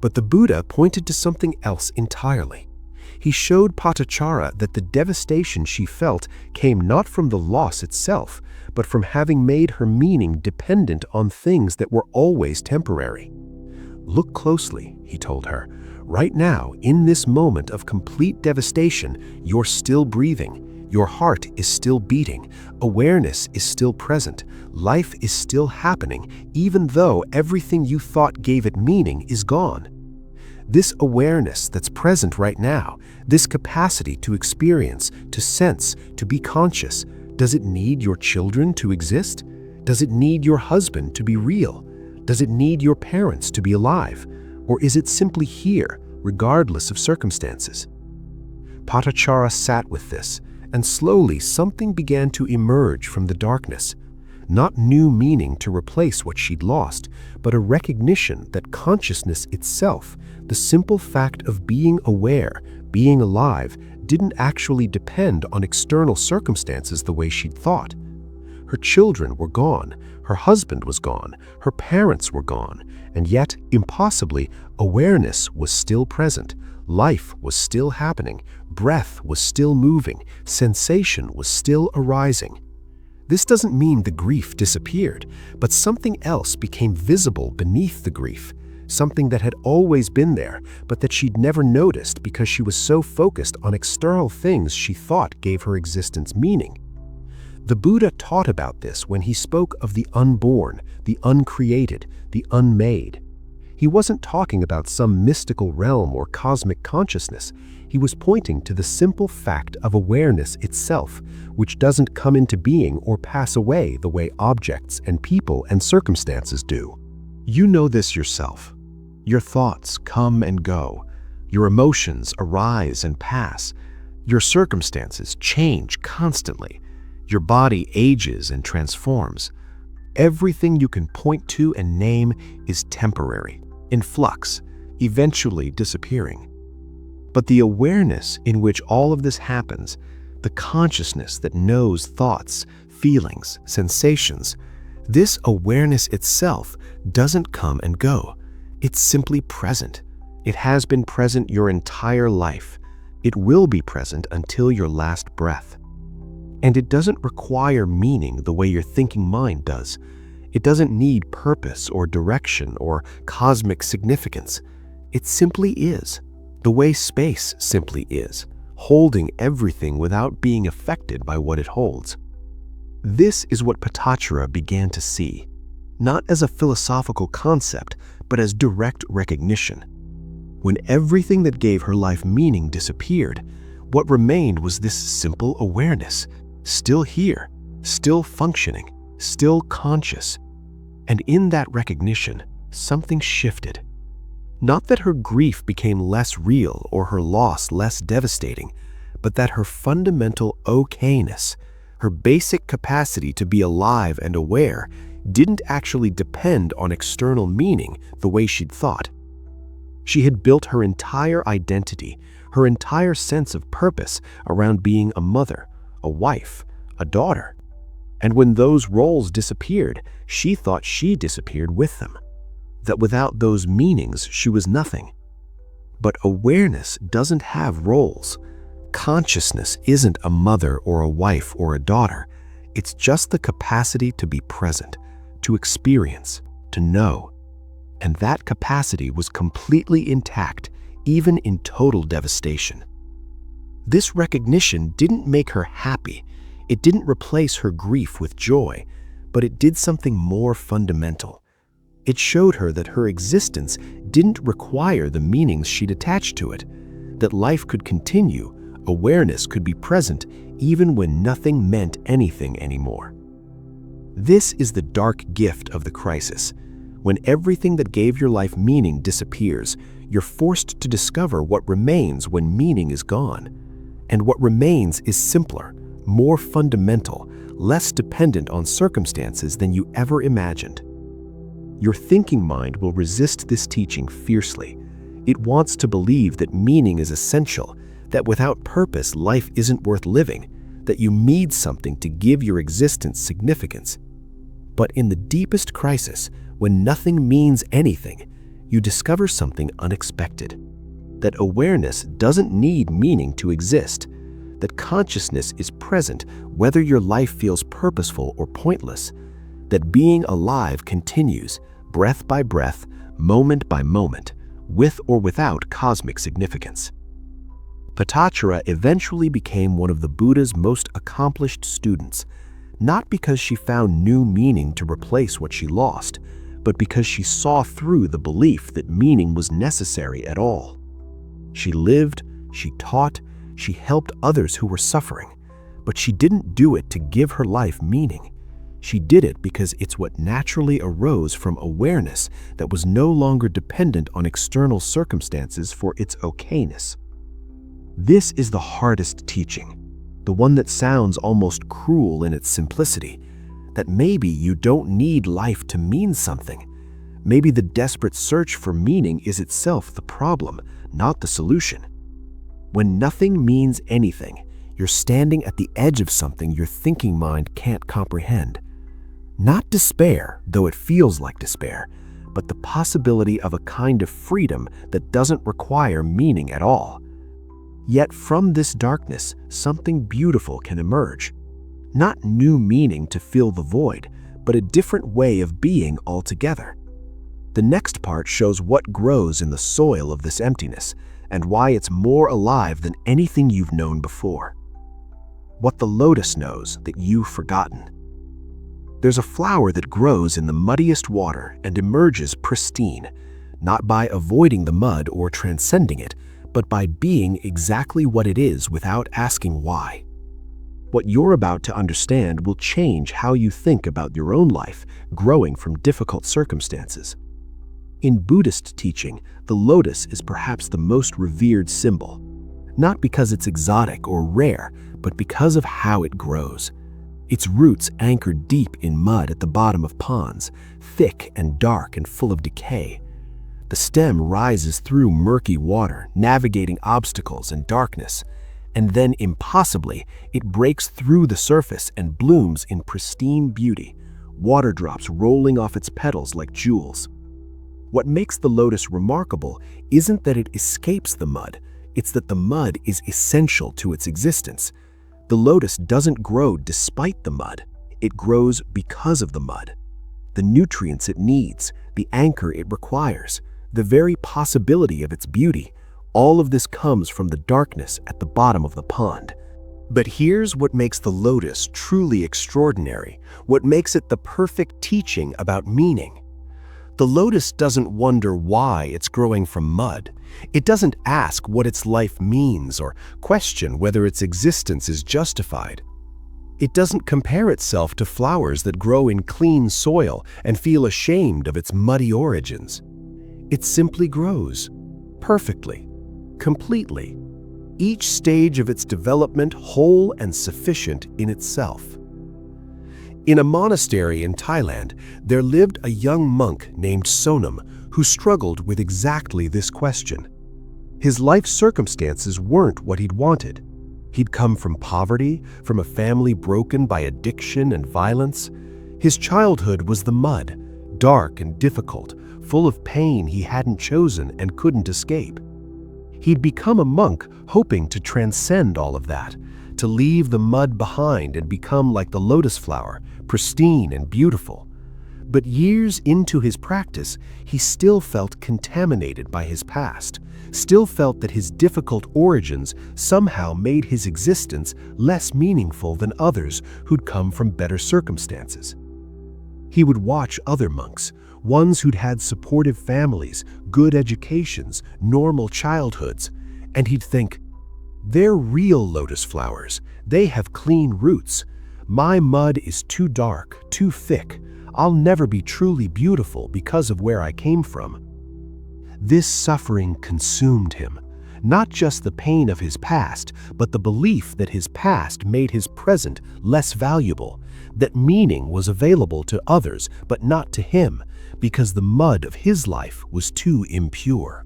But the Buddha pointed to something else entirely. He showed Patachara that the devastation she felt came not from the loss itself, but from having made her meaning dependent on things that were always temporary. Look closely, he told her. Right now, in this moment of complete devastation, you're still breathing. Your heart is still beating, awareness is still present, life is still happening, even though everything you thought gave it meaning is gone. This awareness that's present right now, this capacity to experience, to sense, to be conscious, does it need your children to exist? Does it need your husband to be real? Does it need your parents to be alive? Or is it simply here, regardless of circumstances? Patachara sat with this, and slowly something began to emerge from the darkness. Not new meaning to replace what she'd lost, but a recognition that consciousness itself, the simple fact of being aware, being alive, didn't actually depend on external circumstances the way she'd thought. Her children were gone, her husband was gone, her parents were gone, and yet, impossibly, awareness was still present. Life was still happening, breath was still moving, sensation was still arising. This doesn't mean the grief disappeared, but something else became visible beneath the grief, something that had always been there, but that she'd never noticed because she was so focused on external things she thought gave her existence meaning. The Buddha taught about this when he spoke of the unborn, the uncreated, the unmade. He wasn't talking about some mystical realm or cosmic consciousness. He was pointing to the simple fact of awareness itself, which doesn't come into being or pass away the way objects and people and circumstances do. You know this yourself. Your thoughts come and go. Your emotions arise and pass. Your circumstances change constantly. Your body ages and transforms. Everything you can point to and name is temporary, in flux, eventually disappearing. But the awareness in which all of this happens, the consciousness that knows thoughts, feelings, sensations, this awareness itself doesn't come and go. It's simply present. It has been present your entire life. It will be present until your last breath. And it doesn't require meaning the way your thinking mind does. It doesn't need purpose or direction or cosmic significance. It simply is, the way space simply is, holding everything without being affected by what it holds. This is what Patachara began to see, not as a philosophical concept, but as direct recognition. When everything that gave her life meaning disappeared, what remained was this simple awareness, still here, still functioning, still conscious. And in that recognition, something shifted. Not that her grief became less real or her loss less devastating, but that her fundamental okayness, her basic capacity to be alive and aware, didn't actually depend on external meaning the way she'd thought. She had built her entire identity, her entire sense of purpose around being a mother, a wife, a daughter. And when those roles disappeared, she thought she disappeared with them. That without those meanings, she was nothing. But awareness doesn't have roles. Consciousness isn't a mother or a wife or a daughter. It's just the capacity to be present, to experience, to know. And that capacity was completely intact, even in total devastation. This recognition didn't make her happy. It didn't replace her grief with joy, but it did something more fundamental. It showed her that her existence didn't require the meanings she'd attached to it, that life could continue, awareness could be present, even when nothing meant anything anymore. This is the dark gift of the crisis. When everything that gave your life meaning disappears, you're forced to discover what remains when meaning is gone. And what remains is simpler, more fundamental, less dependent on circumstances than you ever imagined. Your thinking mind will resist this teaching fiercely. It wants to believe that meaning is essential, that without purpose life isn't worth living, that you need something to give your existence significance. But in the deepest crisis, when nothing means anything, you discover something unexpected. That awareness doesn't need meaning to exist, that consciousness is present whether your life feels purposeful or pointless, that being alive continues, breath by breath, moment by moment, with or without cosmic significance. Patachara eventually became one of the Buddha's most accomplished students, not because she found new meaning to replace what she lost, but because she saw through the belief that meaning was necessary at all. She lived, she taught, she helped others who were suffering, but she didn't do it to give her life meaning. She did it because it's what naturally arose from awareness that was no longer dependent on external circumstances for its okayness. This is the hardest teaching, the one that sounds almost cruel in its simplicity, that maybe you don't need life to mean something. Maybe the desperate search for meaning is itself the problem, not the solution. When nothing means anything, you're standing at the edge of something your thinking mind can't comprehend. Not despair, though it feels like despair, but the possibility of a kind of freedom that doesn't require meaning at all. Yet from this darkness, something beautiful can emerge. Not new meaning to fill the void, but a different way of being altogether. The next part shows what grows in the soil of this emptiness, and why it's more alive than anything you've known before. What the lotus knows that you've forgotten. There's a flower that grows in the muddiest water and emerges pristine, not by avoiding the mud or transcending it, but by being exactly what it is without asking why. What you're about to understand will change how you think about your own life, growing from difficult circumstances. In Buddhist teaching, the lotus is perhaps the most revered symbol, not because it's exotic or rare, but because of how it grows. Its roots anchor deep in mud at the bottom of ponds, thick and dark and full of decay. The stem rises through murky water, navigating obstacles and darkness, and then impossibly, it breaks through the surface and blooms in pristine beauty, water drops rolling off its petals like jewels. What makes the lotus remarkable isn't that it escapes the mud, it's that the mud is essential to its existence. The lotus doesn't grow despite the mud, it grows because of the mud. The nutrients it needs, the anchor it requires, the very possibility of its beauty, all of this comes from the darkness at the bottom of the pond. But here's what makes the lotus truly extraordinary, what makes it the perfect teaching about meaning. The lotus doesn't wonder why it's growing from mud. It doesn't ask what its life means or question whether its existence is justified. It doesn't compare itself to flowers that grow in clean soil and feel ashamed of its muddy origins. It simply grows, perfectly, completely, each stage of its development whole and sufficient in itself. In a monastery in Thailand, there lived a young monk named Sonam who struggled with exactly this question. His life circumstances weren't what he'd wanted. He'd come from poverty, from a family broken by addiction and violence. His childhood was the mud, dark and difficult, full of pain he hadn't chosen and couldn't escape. He'd become a monk hoping to transcend all of that, to leave the mud behind and become like the lotus flower, pristine and beautiful. But years into his practice, he still felt contaminated by his past, still felt that his difficult origins somehow made his existence less meaningful than others who'd come from better circumstances. He would watch other monks, ones who'd had supportive families, good educations, normal childhoods, and he'd think, "They're real lotus flowers. They have clean roots. My mud is too dark, too thick. I'll never be truly beautiful because of where I came from." This suffering consumed him, not just the pain of his past, but the belief that his past made his present less valuable, that meaning was available to others but not to him, because the mud of his life was too impure.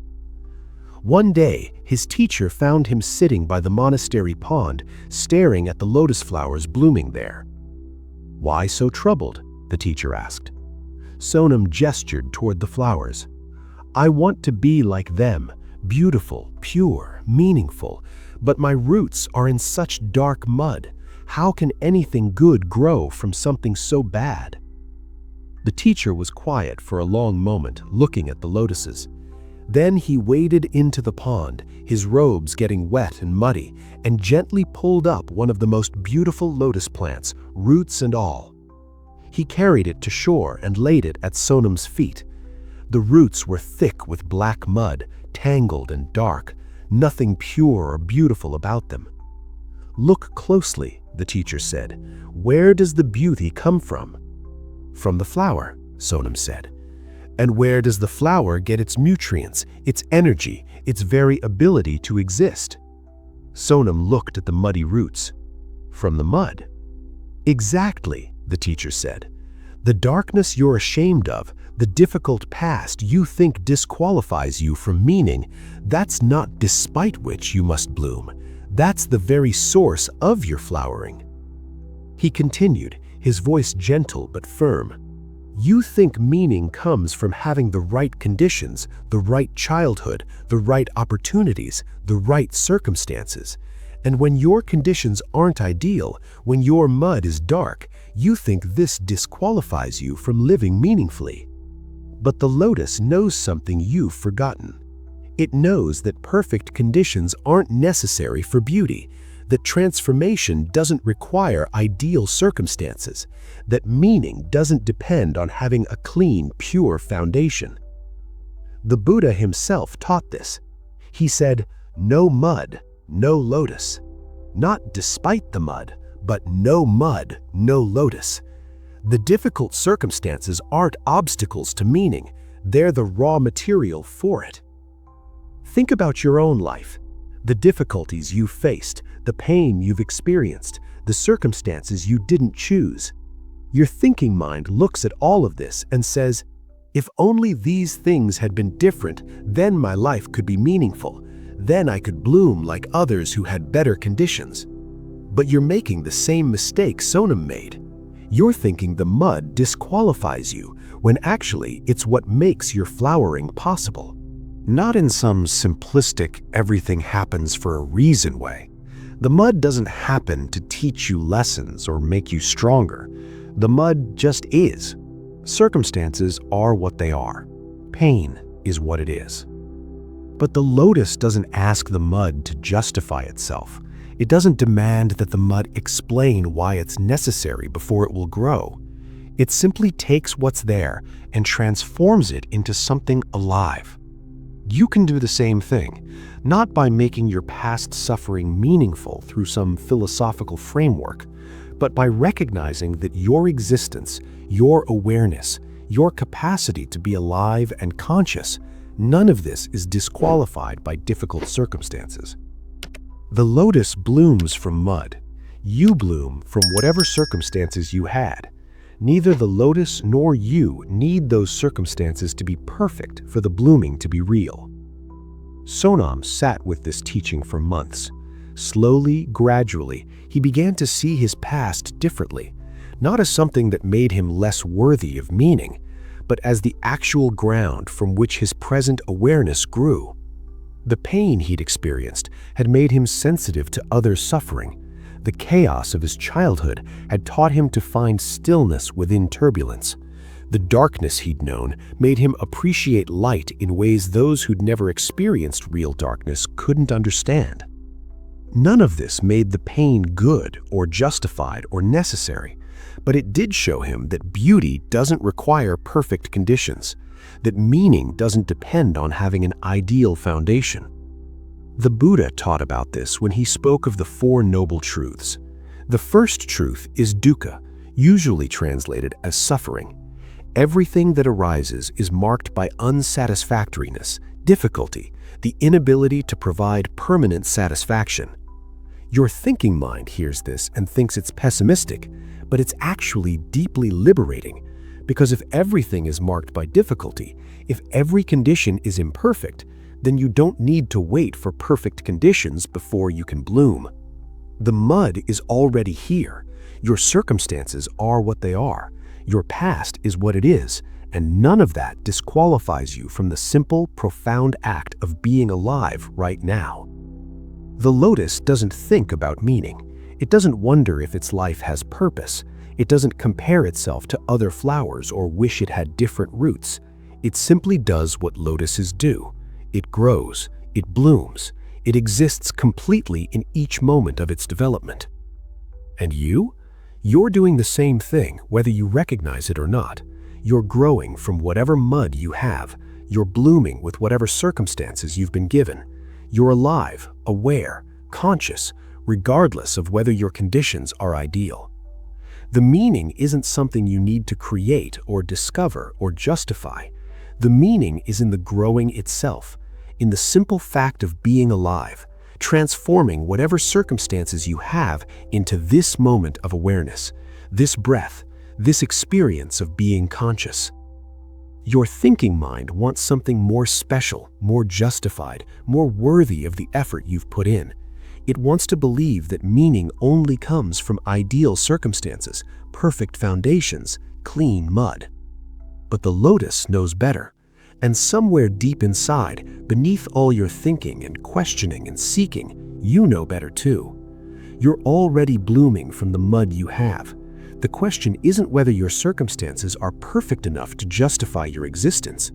One day, his teacher found him sitting by the monastery pond, staring at the lotus flowers blooming there. "Why so troubled?" the teacher asked. Sonam gestured toward the flowers. "I want to be like them, beautiful, pure, meaningful, but my roots are in such dark mud. How can anything good grow from something so bad?" The teacher was quiet for a long moment, looking at the lotuses. Then he waded into the pond, his robes getting wet and muddy, and gently pulled up one of the most beautiful lotus plants, roots and all. He carried it to shore and laid it at Sonam's feet. The roots were thick with black mud, tangled and dark, nothing pure or beautiful about them. "Look closely," the teacher said. "Where does the beauty come from?" "From the flower," Sonam said. "And where does the flower get its nutrients, its energy, its very ability to exist?" Sonam looked at the muddy roots. "From the mud." "Exactly," the teacher said. "The darkness you're ashamed of, the difficult past you think disqualifies you from meaning, that's not despite which you must bloom. That's the very source of your flowering." He continued, his voice gentle but firm. "You think meaning comes from having the right conditions, the right childhood, the right opportunities, the right circumstances. And when your conditions aren't ideal, when your mud is dark, you think this disqualifies you from living meaningfully. But the lotus knows something you've forgotten. It knows that perfect conditions aren't necessary for beauty, that transformation doesn't require ideal circumstances, that meaning doesn't depend on having a clean, pure foundation. The Buddha himself taught this. He said, 'No mud, no lotus.' Not despite the mud, but no mud, no lotus. The difficult circumstances aren't obstacles to meaning, they're the raw material for it." Think about your own life. The difficulties you've faced, the pain you've experienced, the circumstances you didn't choose. Your thinking mind looks at all of this and says, "If only these things had been different, then my life could be meaningful. Then I could bloom like others who had better conditions." But you're making the same mistake Sonam made. You're thinking the mud disqualifies you, when actually it's what makes your flowering possible. Not in some simplistic, everything happens for a reason way. The mud doesn't happen to teach you lessons or make you stronger. The mud just is. Circumstances are what they are. Pain is what it is. But the lotus doesn't ask the mud to justify itself. It doesn't demand that the mud explain why it's necessary before it will grow. It simply takes what's there and transforms it into something alive. You can do the same thing, not by making your past suffering meaningful through some philosophical framework, but by recognizing that your existence, your awareness, your capacity to be alive and conscious, none of this is disqualified by difficult circumstances. The lotus blooms from mud. You bloom from whatever circumstances you had. Neither the lotus nor you need those circumstances to be perfect for the blooming to be real. Sonam sat with this teaching for months. Slowly, gradually, he began to see his past differently, not as something that made him less worthy of meaning, but as the actual ground from which his present awareness grew. The pain he'd experienced had made him sensitive to others' suffering. The chaos of his childhood had taught him to find stillness within turbulence. The darkness he'd known made him appreciate light in ways those who'd never experienced real darkness couldn't understand. None of this made the pain good or justified or necessary, but it did show him that beauty doesn't require perfect conditions, that meaning doesn't depend on having an ideal foundation. The Buddha taught about this when he spoke of the Four Noble Truths. The first truth is dukkha, usually translated as suffering. Everything that arises is marked by unsatisfactoriness, difficulty, the inability to provide permanent satisfaction. Your thinking mind hears this and thinks it's pessimistic, but it's actually deeply liberating, because if everything is marked by difficulty, if every condition is imperfect, then you don't need to wait for perfect conditions before you can bloom. The mud is already here. Your circumstances are what they are. Your past is what it is, and none of that disqualifies you from the simple, profound act of being alive right now. The lotus doesn't think about meaning. It doesn't wonder if its life has purpose. It doesn't compare itself to other flowers or wish it had different roots. It simply does what lotuses do. It grows, it blooms, it exists completely in each moment of its development. And you? You're doing the same thing, whether you recognize it or not. You're growing from whatever mud you have. You're blooming with whatever circumstances you've been given. You're alive, aware, conscious, regardless of whether your conditions are ideal. The meaning isn't something you need to create or discover or justify. The meaning is in the growing itself, in the simple fact of being alive, transforming whatever circumstances you have into this moment of awareness, this breath, this experience of being conscious. Your thinking mind wants something more special, more justified, more worthy of the effort you've put in. It wants to believe that meaning only comes from ideal circumstances, perfect foundations, clean mud. But the lotus knows better, and somewhere deep inside, beneath all your thinking and questioning and seeking, you know better too. You're already blooming from the mud you have. The question isn't whether your circumstances are perfect enough to justify your existence.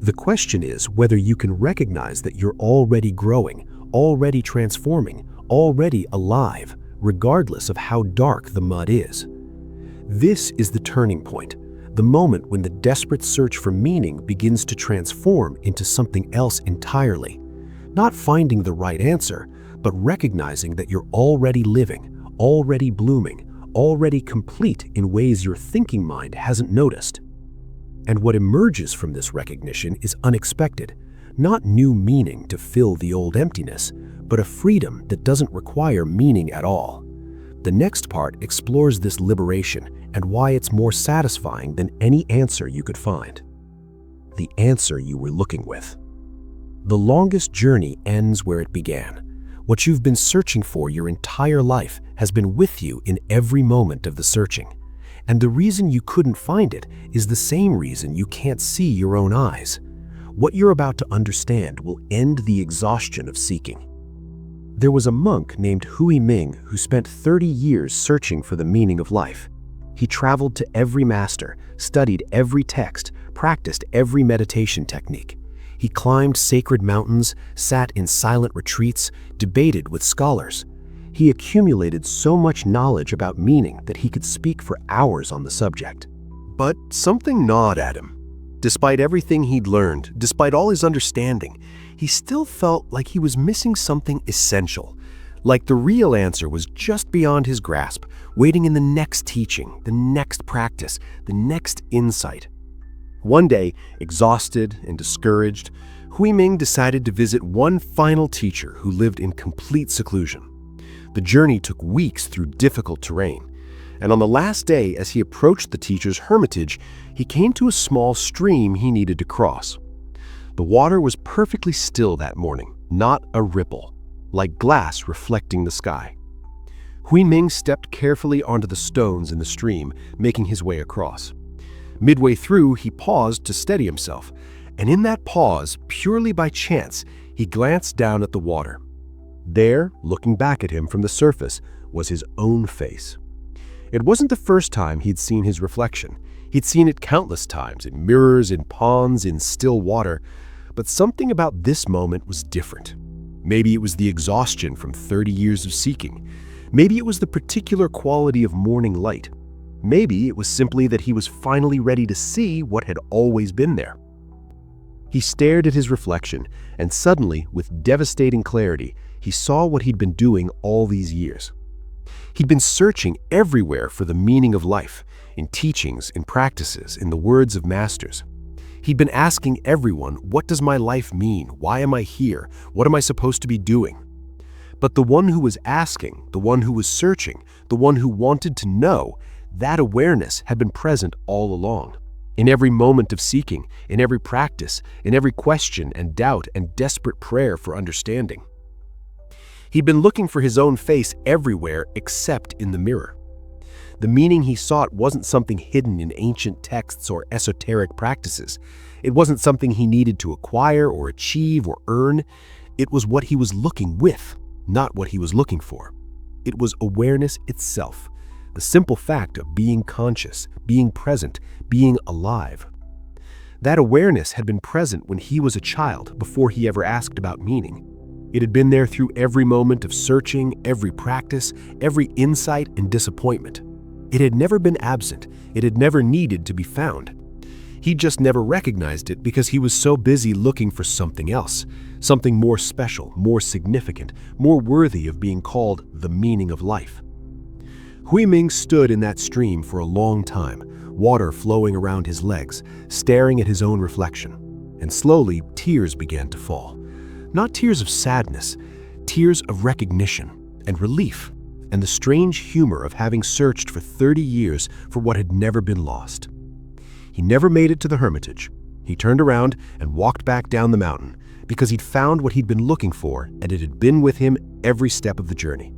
The question is whether you can recognize that you're already growing, already transforming, already alive, regardless of how dark the mud is. This is the turning point, the moment when the desperate search for meaning begins to transform into something else entirely. Not finding the right answer, but recognizing that you're already living, already blooming, already complete in ways your thinking mind hasn't noticed. And what emerges from this recognition is unexpected, not new meaning to fill the old emptiness, but a freedom that doesn't require meaning at all. The next part explores this liberation and why it's more satisfying than any answer you could find. The answer you were looking with. The longest journey ends where it began. What you've been searching for your entire life has been with you in every moment of the searching. And the reason you couldn't find it is the same reason you can't see your own eyes. What you're about to understand will end the exhaustion of seeking. There was a monk named Hui Ming who spent 30 years searching for the meaning of life. He traveled to every master, studied every text, practiced every meditation technique. He climbed sacred mountains, sat in silent retreats, debated with scholars. He accumulated so much knowledge about meaning that he could speak for hours on the subject. But something gnawed at him. Despite everything he'd learned, despite all his understanding, he still felt like he was missing something essential, like the real answer was just beyond his grasp, waiting in the next teaching, the next practice, the next insight. One day, exhausted and discouraged, Hui Ming decided to visit one final teacher who lived in complete seclusion. The journey took weeks through difficult terrain, and on the last day, as he approached the teacher's hermitage, he came to a small stream he needed to cross. The water was perfectly still that morning, not a ripple, like glass reflecting the sky. Hui Ming stepped carefully onto the stones in the stream, making his way across. Midway through, he paused to steady himself, and in that pause, purely by chance, he glanced down at the water. There, looking back at him from the surface, was his own face. It wasn't the first time he'd seen his reflection. He'd seen it countless times, in mirrors, in ponds, in still water, but something about this moment was different. Maybe it was the exhaustion from 30 years of seeking. Maybe it was the particular quality of morning light. Maybe it was simply that he was finally ready to see what had always been there. He stared at his reflection, and suddenly, with devastating clarity, he saw what he'd been doing all these years. He'd been searching everywhere for the meaning of life, in teachings, in practices, in the words of masters. He'd been asking everyone, what does my life mean? Why am I here? What am I supposed to be doing? But the one who was asking, the one who was searching, the one who wanted to know, that awareness had been present all along. In every moment of seeking, in every practice, in every question and doubt and desperate prayer for understanding. He'd been looking for his own face everywhere except in the mirror. The meaning he sought wasn't something hidden in ancient texts or esoteric practices. It wasn't something he needed to acquire or achieve or earn. It was what he was looking with, not what he was looking for. It was awareness itself. The simple fact of being conscious, being present, being alive. That awareness had been present when he was a child, before he ever asked about meaning. It had been there through every moment of searching, every practice, every insight and disappointment. It had never been absent. It had never needed to be found. He just never recognized it because he was so busy looking for something else, something more special, more significant, more worthy of being called the meaning of life. Huiming stood in that stream for a long time, water flowing around his legs, staring at his own reflection. And slowly, tears began to fall. Not tears of sadness, tears of recognition and relief, and the strange humor of having searched for 30 years for what had never been lost. He never made it to the hermitage. He turned around and walked back down the mountain because he'd found what he'd been looking for, and it had been with him every step of the journey.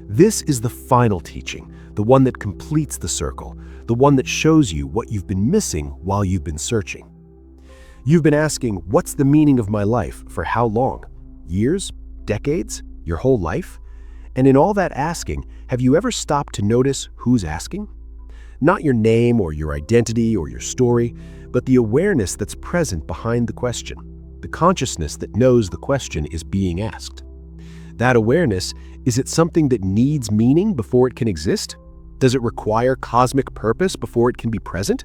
This is the final teaching, the one that completes the circle, the one that shows you what you've been missing while you've been searching. You've been asking, what's the meaning of my life? For how long? Years? Decades? Your whole life? And in all that asking, have you ever stopped to notice who's asking? Not your name or your identity or your story, but the awareness that's present behind the question, the consciousness that knows the question is being asked. That awareness, is it something that needs meaning before it can exist? Does it require cosmic purpose before it can be present?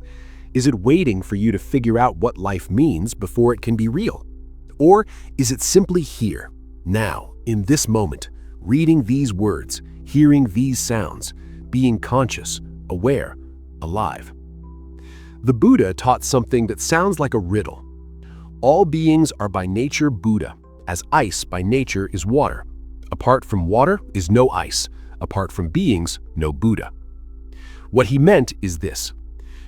Is it waiting for you to figure out what life means before it can be real? Or is it simply here, now, in this moment, reading these words, hearing these sounds, being conscious, aware, alive? The Buddha taught something that sounds like a riddle. All beings are by nature Buddha, as ice by nature is water. Apart from water is no ice. Apart from beings, no Buddha. What he meant is this.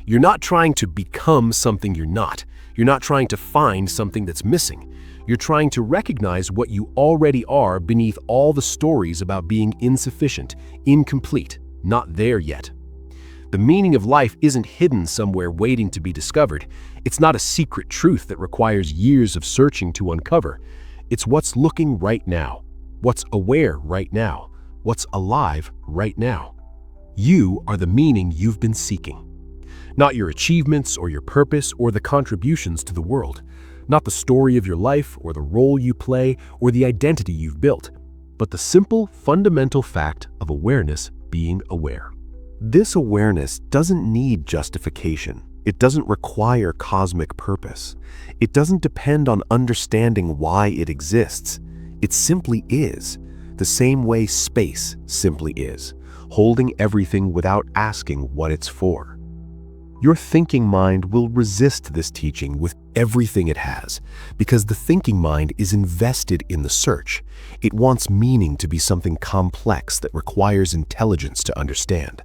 You're not trying to become something you're not. You're not trying to find something that's missing. You're trying to recognize what you already are beneath all the stories about being insufficient, incomplete, not there yet. The meaning of life isn't hidden somewhere waiting to be discovered. It's not a secret truth that requires years of searching to uncover. It's what's looking right now, what's aware right now, what's alive right now. You are the meaning you've been seeking. Not your achievements or your purpose or the contributions to the world. Not the story of your life or the role you play or the identity you've built, but the simple, fundamental fact of awareness being aware. This awareness doesn't need justification. It doesn't require cosmic purpose. It doesn't depend on understanding why it exists. It simply is, the same way space simply is, holding everything without asking what it's for. Your thinking mind will resist this teaching with everything it has, because the thinking mind is invested in the search. It wants meaning to be something complex that requires intelligence to understand.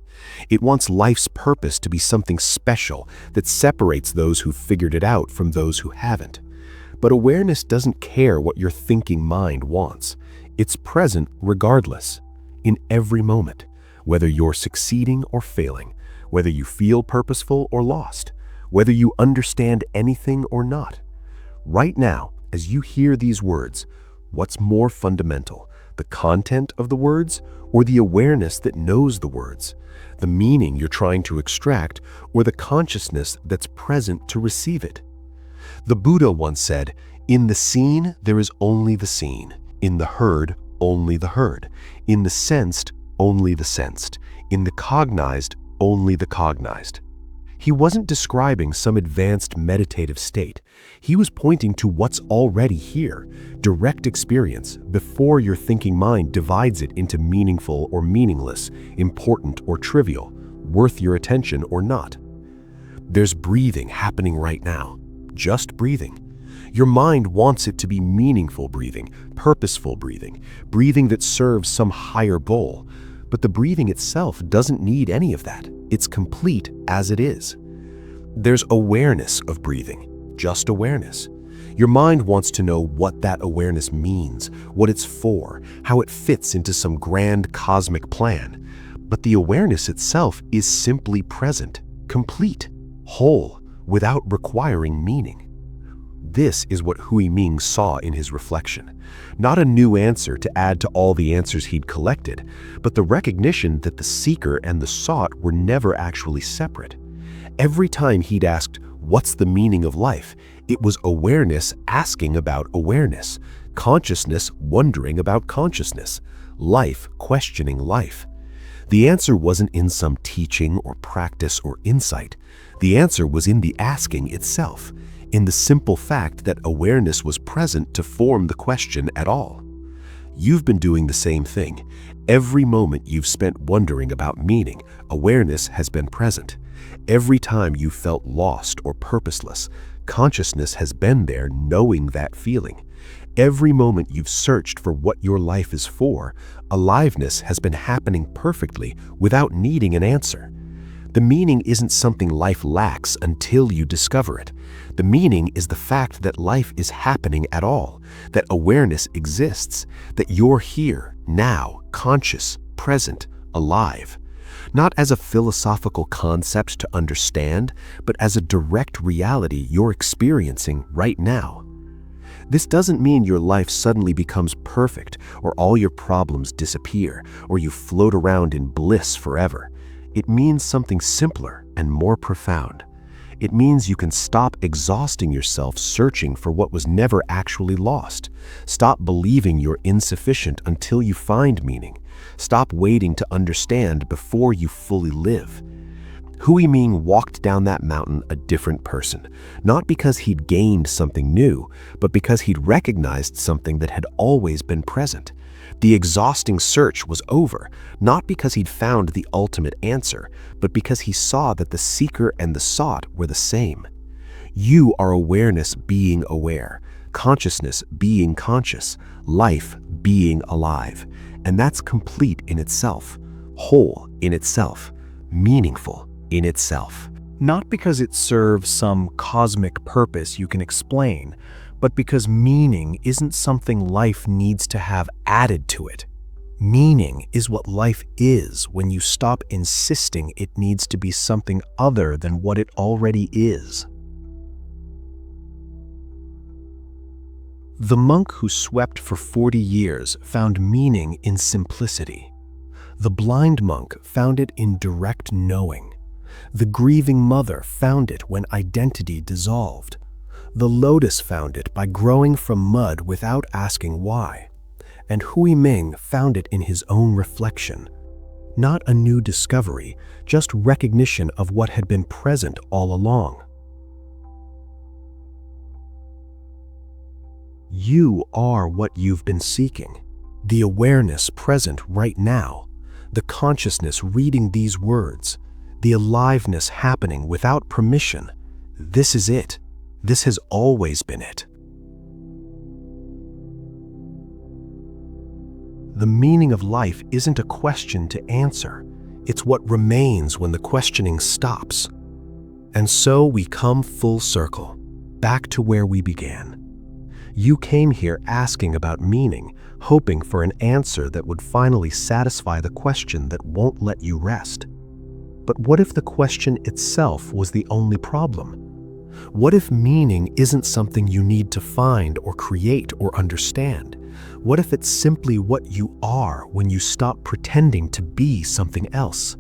It wants life's purpose to be something special that separates those who've figured it out from those who haven't. But awareness doesn't care what your thinking mind wants. It's present regardless, in every moment, whether you're succeeding or failing, whether you feel purposeful or lost, whether you understand anything or not. Right now, as you hear these words, what's more fundamental, the content of the words or the awareness that knows the words? the meaning you're trying to extract, or the consciousness that's present to receive it. The Buddha once said, "In the seen, there is only the seen. In the heard, only the heard. In the sensed, only the sensed. In the cognized, only the cognized." He wasn't describing some advanced meditative state. He was pointing to what's already here, direct experience, before your thinking mind divides it into meaningful or meaningless, important or trivial, worth your attention or not. There's breathing happening right now. Just breathing. Your mind wants it to be meaningful breathing, purposeful breathing, breathing that serves some higher goal. But the breathing itself doesn't need any of that. It's complete as it is. There's awareness of breathing, just awareness. Your mind wants to know what that awareness means, what it's for, how it fits into some grand cosmic plan. But the awareness itself is simply present, complete, whole, without requiring meaning. This is what Hui Ming saw in his reflection. Not a new answer to add to all the answers he'd collected, but the recognition that the seeker and the sought were never actually separate. Every time he'd asked, "What's the meaning of life?" it was awareness asking about awareness, consciousness wondering about consciousness, life questioning life. The answer wasn't in some teaching or practice or insight. The answer was in the asking itself, in the simple fact that awareness was present to form the question at all. You've been doing the same thing. Every moment you've spent wondering about meaning, awareness has been present. Every time you felt lost or purposeless, consciousness has been there knowing that feeling. Every moment you've searched for what your life is for, aliveness has been happening perfectly without needing an answer. The meaning isn't something life lacks until you discover it. The meaning is the fact that life is happening at all, that awareness exists, that you're here, now, conscious, present, alive. Not as a philosophical concept to understand, but as a direct reality you're experiencing right now. This doesn't mean your life suddenly becomes perfect, or all your problems disappear, or you float around in bliss forever. It means something simpler and more profound. It means you can stop exhausting yourself searching for what was never actually lost. Stop believing you're insufficient until you find meaning. Stop waiting to understand before you fully live. Hui Ming walked down that mountain a different person, not because he'd gained something new, but because he'd recognized something that had always been present. The exhausting search was over, not because he'd found the ultimate answer, but because he saw that the seeker and the sought were the same. You are awareness being aware, consciousness being conscious, life being alive. And that's complete in itself, whole in itself, meaningful in itself. Not because it serves some cosmic purpose you can explain, but because meaning isn't something life needs to have added to it. Meaning is what life is when you stop insisting it needs to be something other than what it already is. The monk who swept for 40 years found meaning in simplicity. The blind monk found it in direct knowing. The grieving mother found it when identity dissolved. The lotus found it by growing from mud without asking why. And Hui Ming found it in his own reflection. Not a new discovery, just recognition of what had been present all along. You are what you've been seeking. The awareness present right now. The consciousness reading these words. The aliveness happening without permission. This is it. This has always been it. The meaning of life isn't a question to answer. It's what remains when the questioning stops. And so we come full circle, back to where we began. You came here asking about meaning, hoping for an answer that would finally satisfy the question that won't let you rest. But what if the question itself was the only problem? What if meaning isn't something you need to find or create or understand? What if it's simply what you are when you stop pretending to be something else?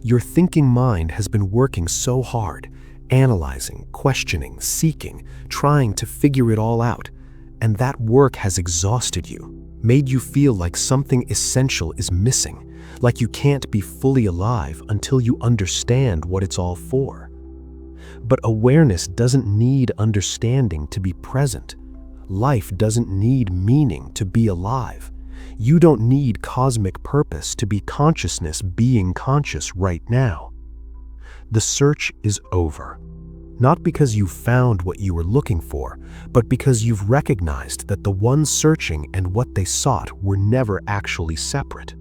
Your thinking mind has been working so hard, analyzing, questioning, seeking, trying to figure it all out, and that work has exhausted you, made you feel like something essential is missing, like you can't be fully alive until you understand what it's all for. But awareness doesn't need understanding to be present. Life doesn't need meaning to be alive. You don't need cosmic purpose to be consciousness being conscious right now. The search is over. Not because you found what you were looking for, but because you've recognized that the one searching and what they sought were never actually separate.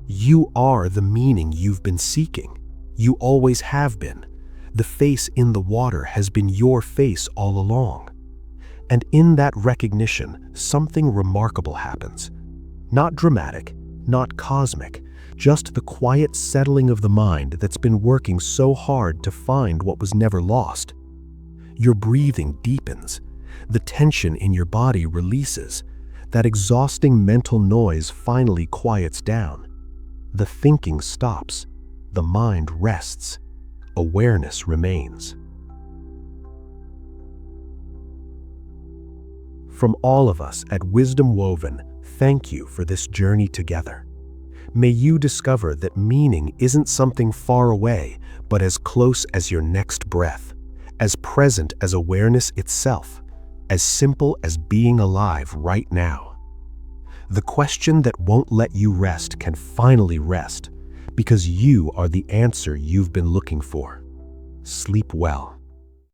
You are the meaning you've been seeking. You always have been. The face in the water has been your face all along. And in that recognition, something remarkable happens. Not dramatic, not cosmic, just the quiet settling of the mind that's been working so hard to find what was never lost. Your breathing deepens. The tension in your body releases. That exhausting mental noise finally quiets down. The thinking stops. The mind rests. Awareness remains. From all of us at Wisdom Woven, thank you for this journey together. May you discover that meaning isn't something far away, but as close as your next breath, as present as awareness itself, as simple as being alive right now. The question that won't let you rest can finally rest, because you are the answer you've been looking for. Sleep well.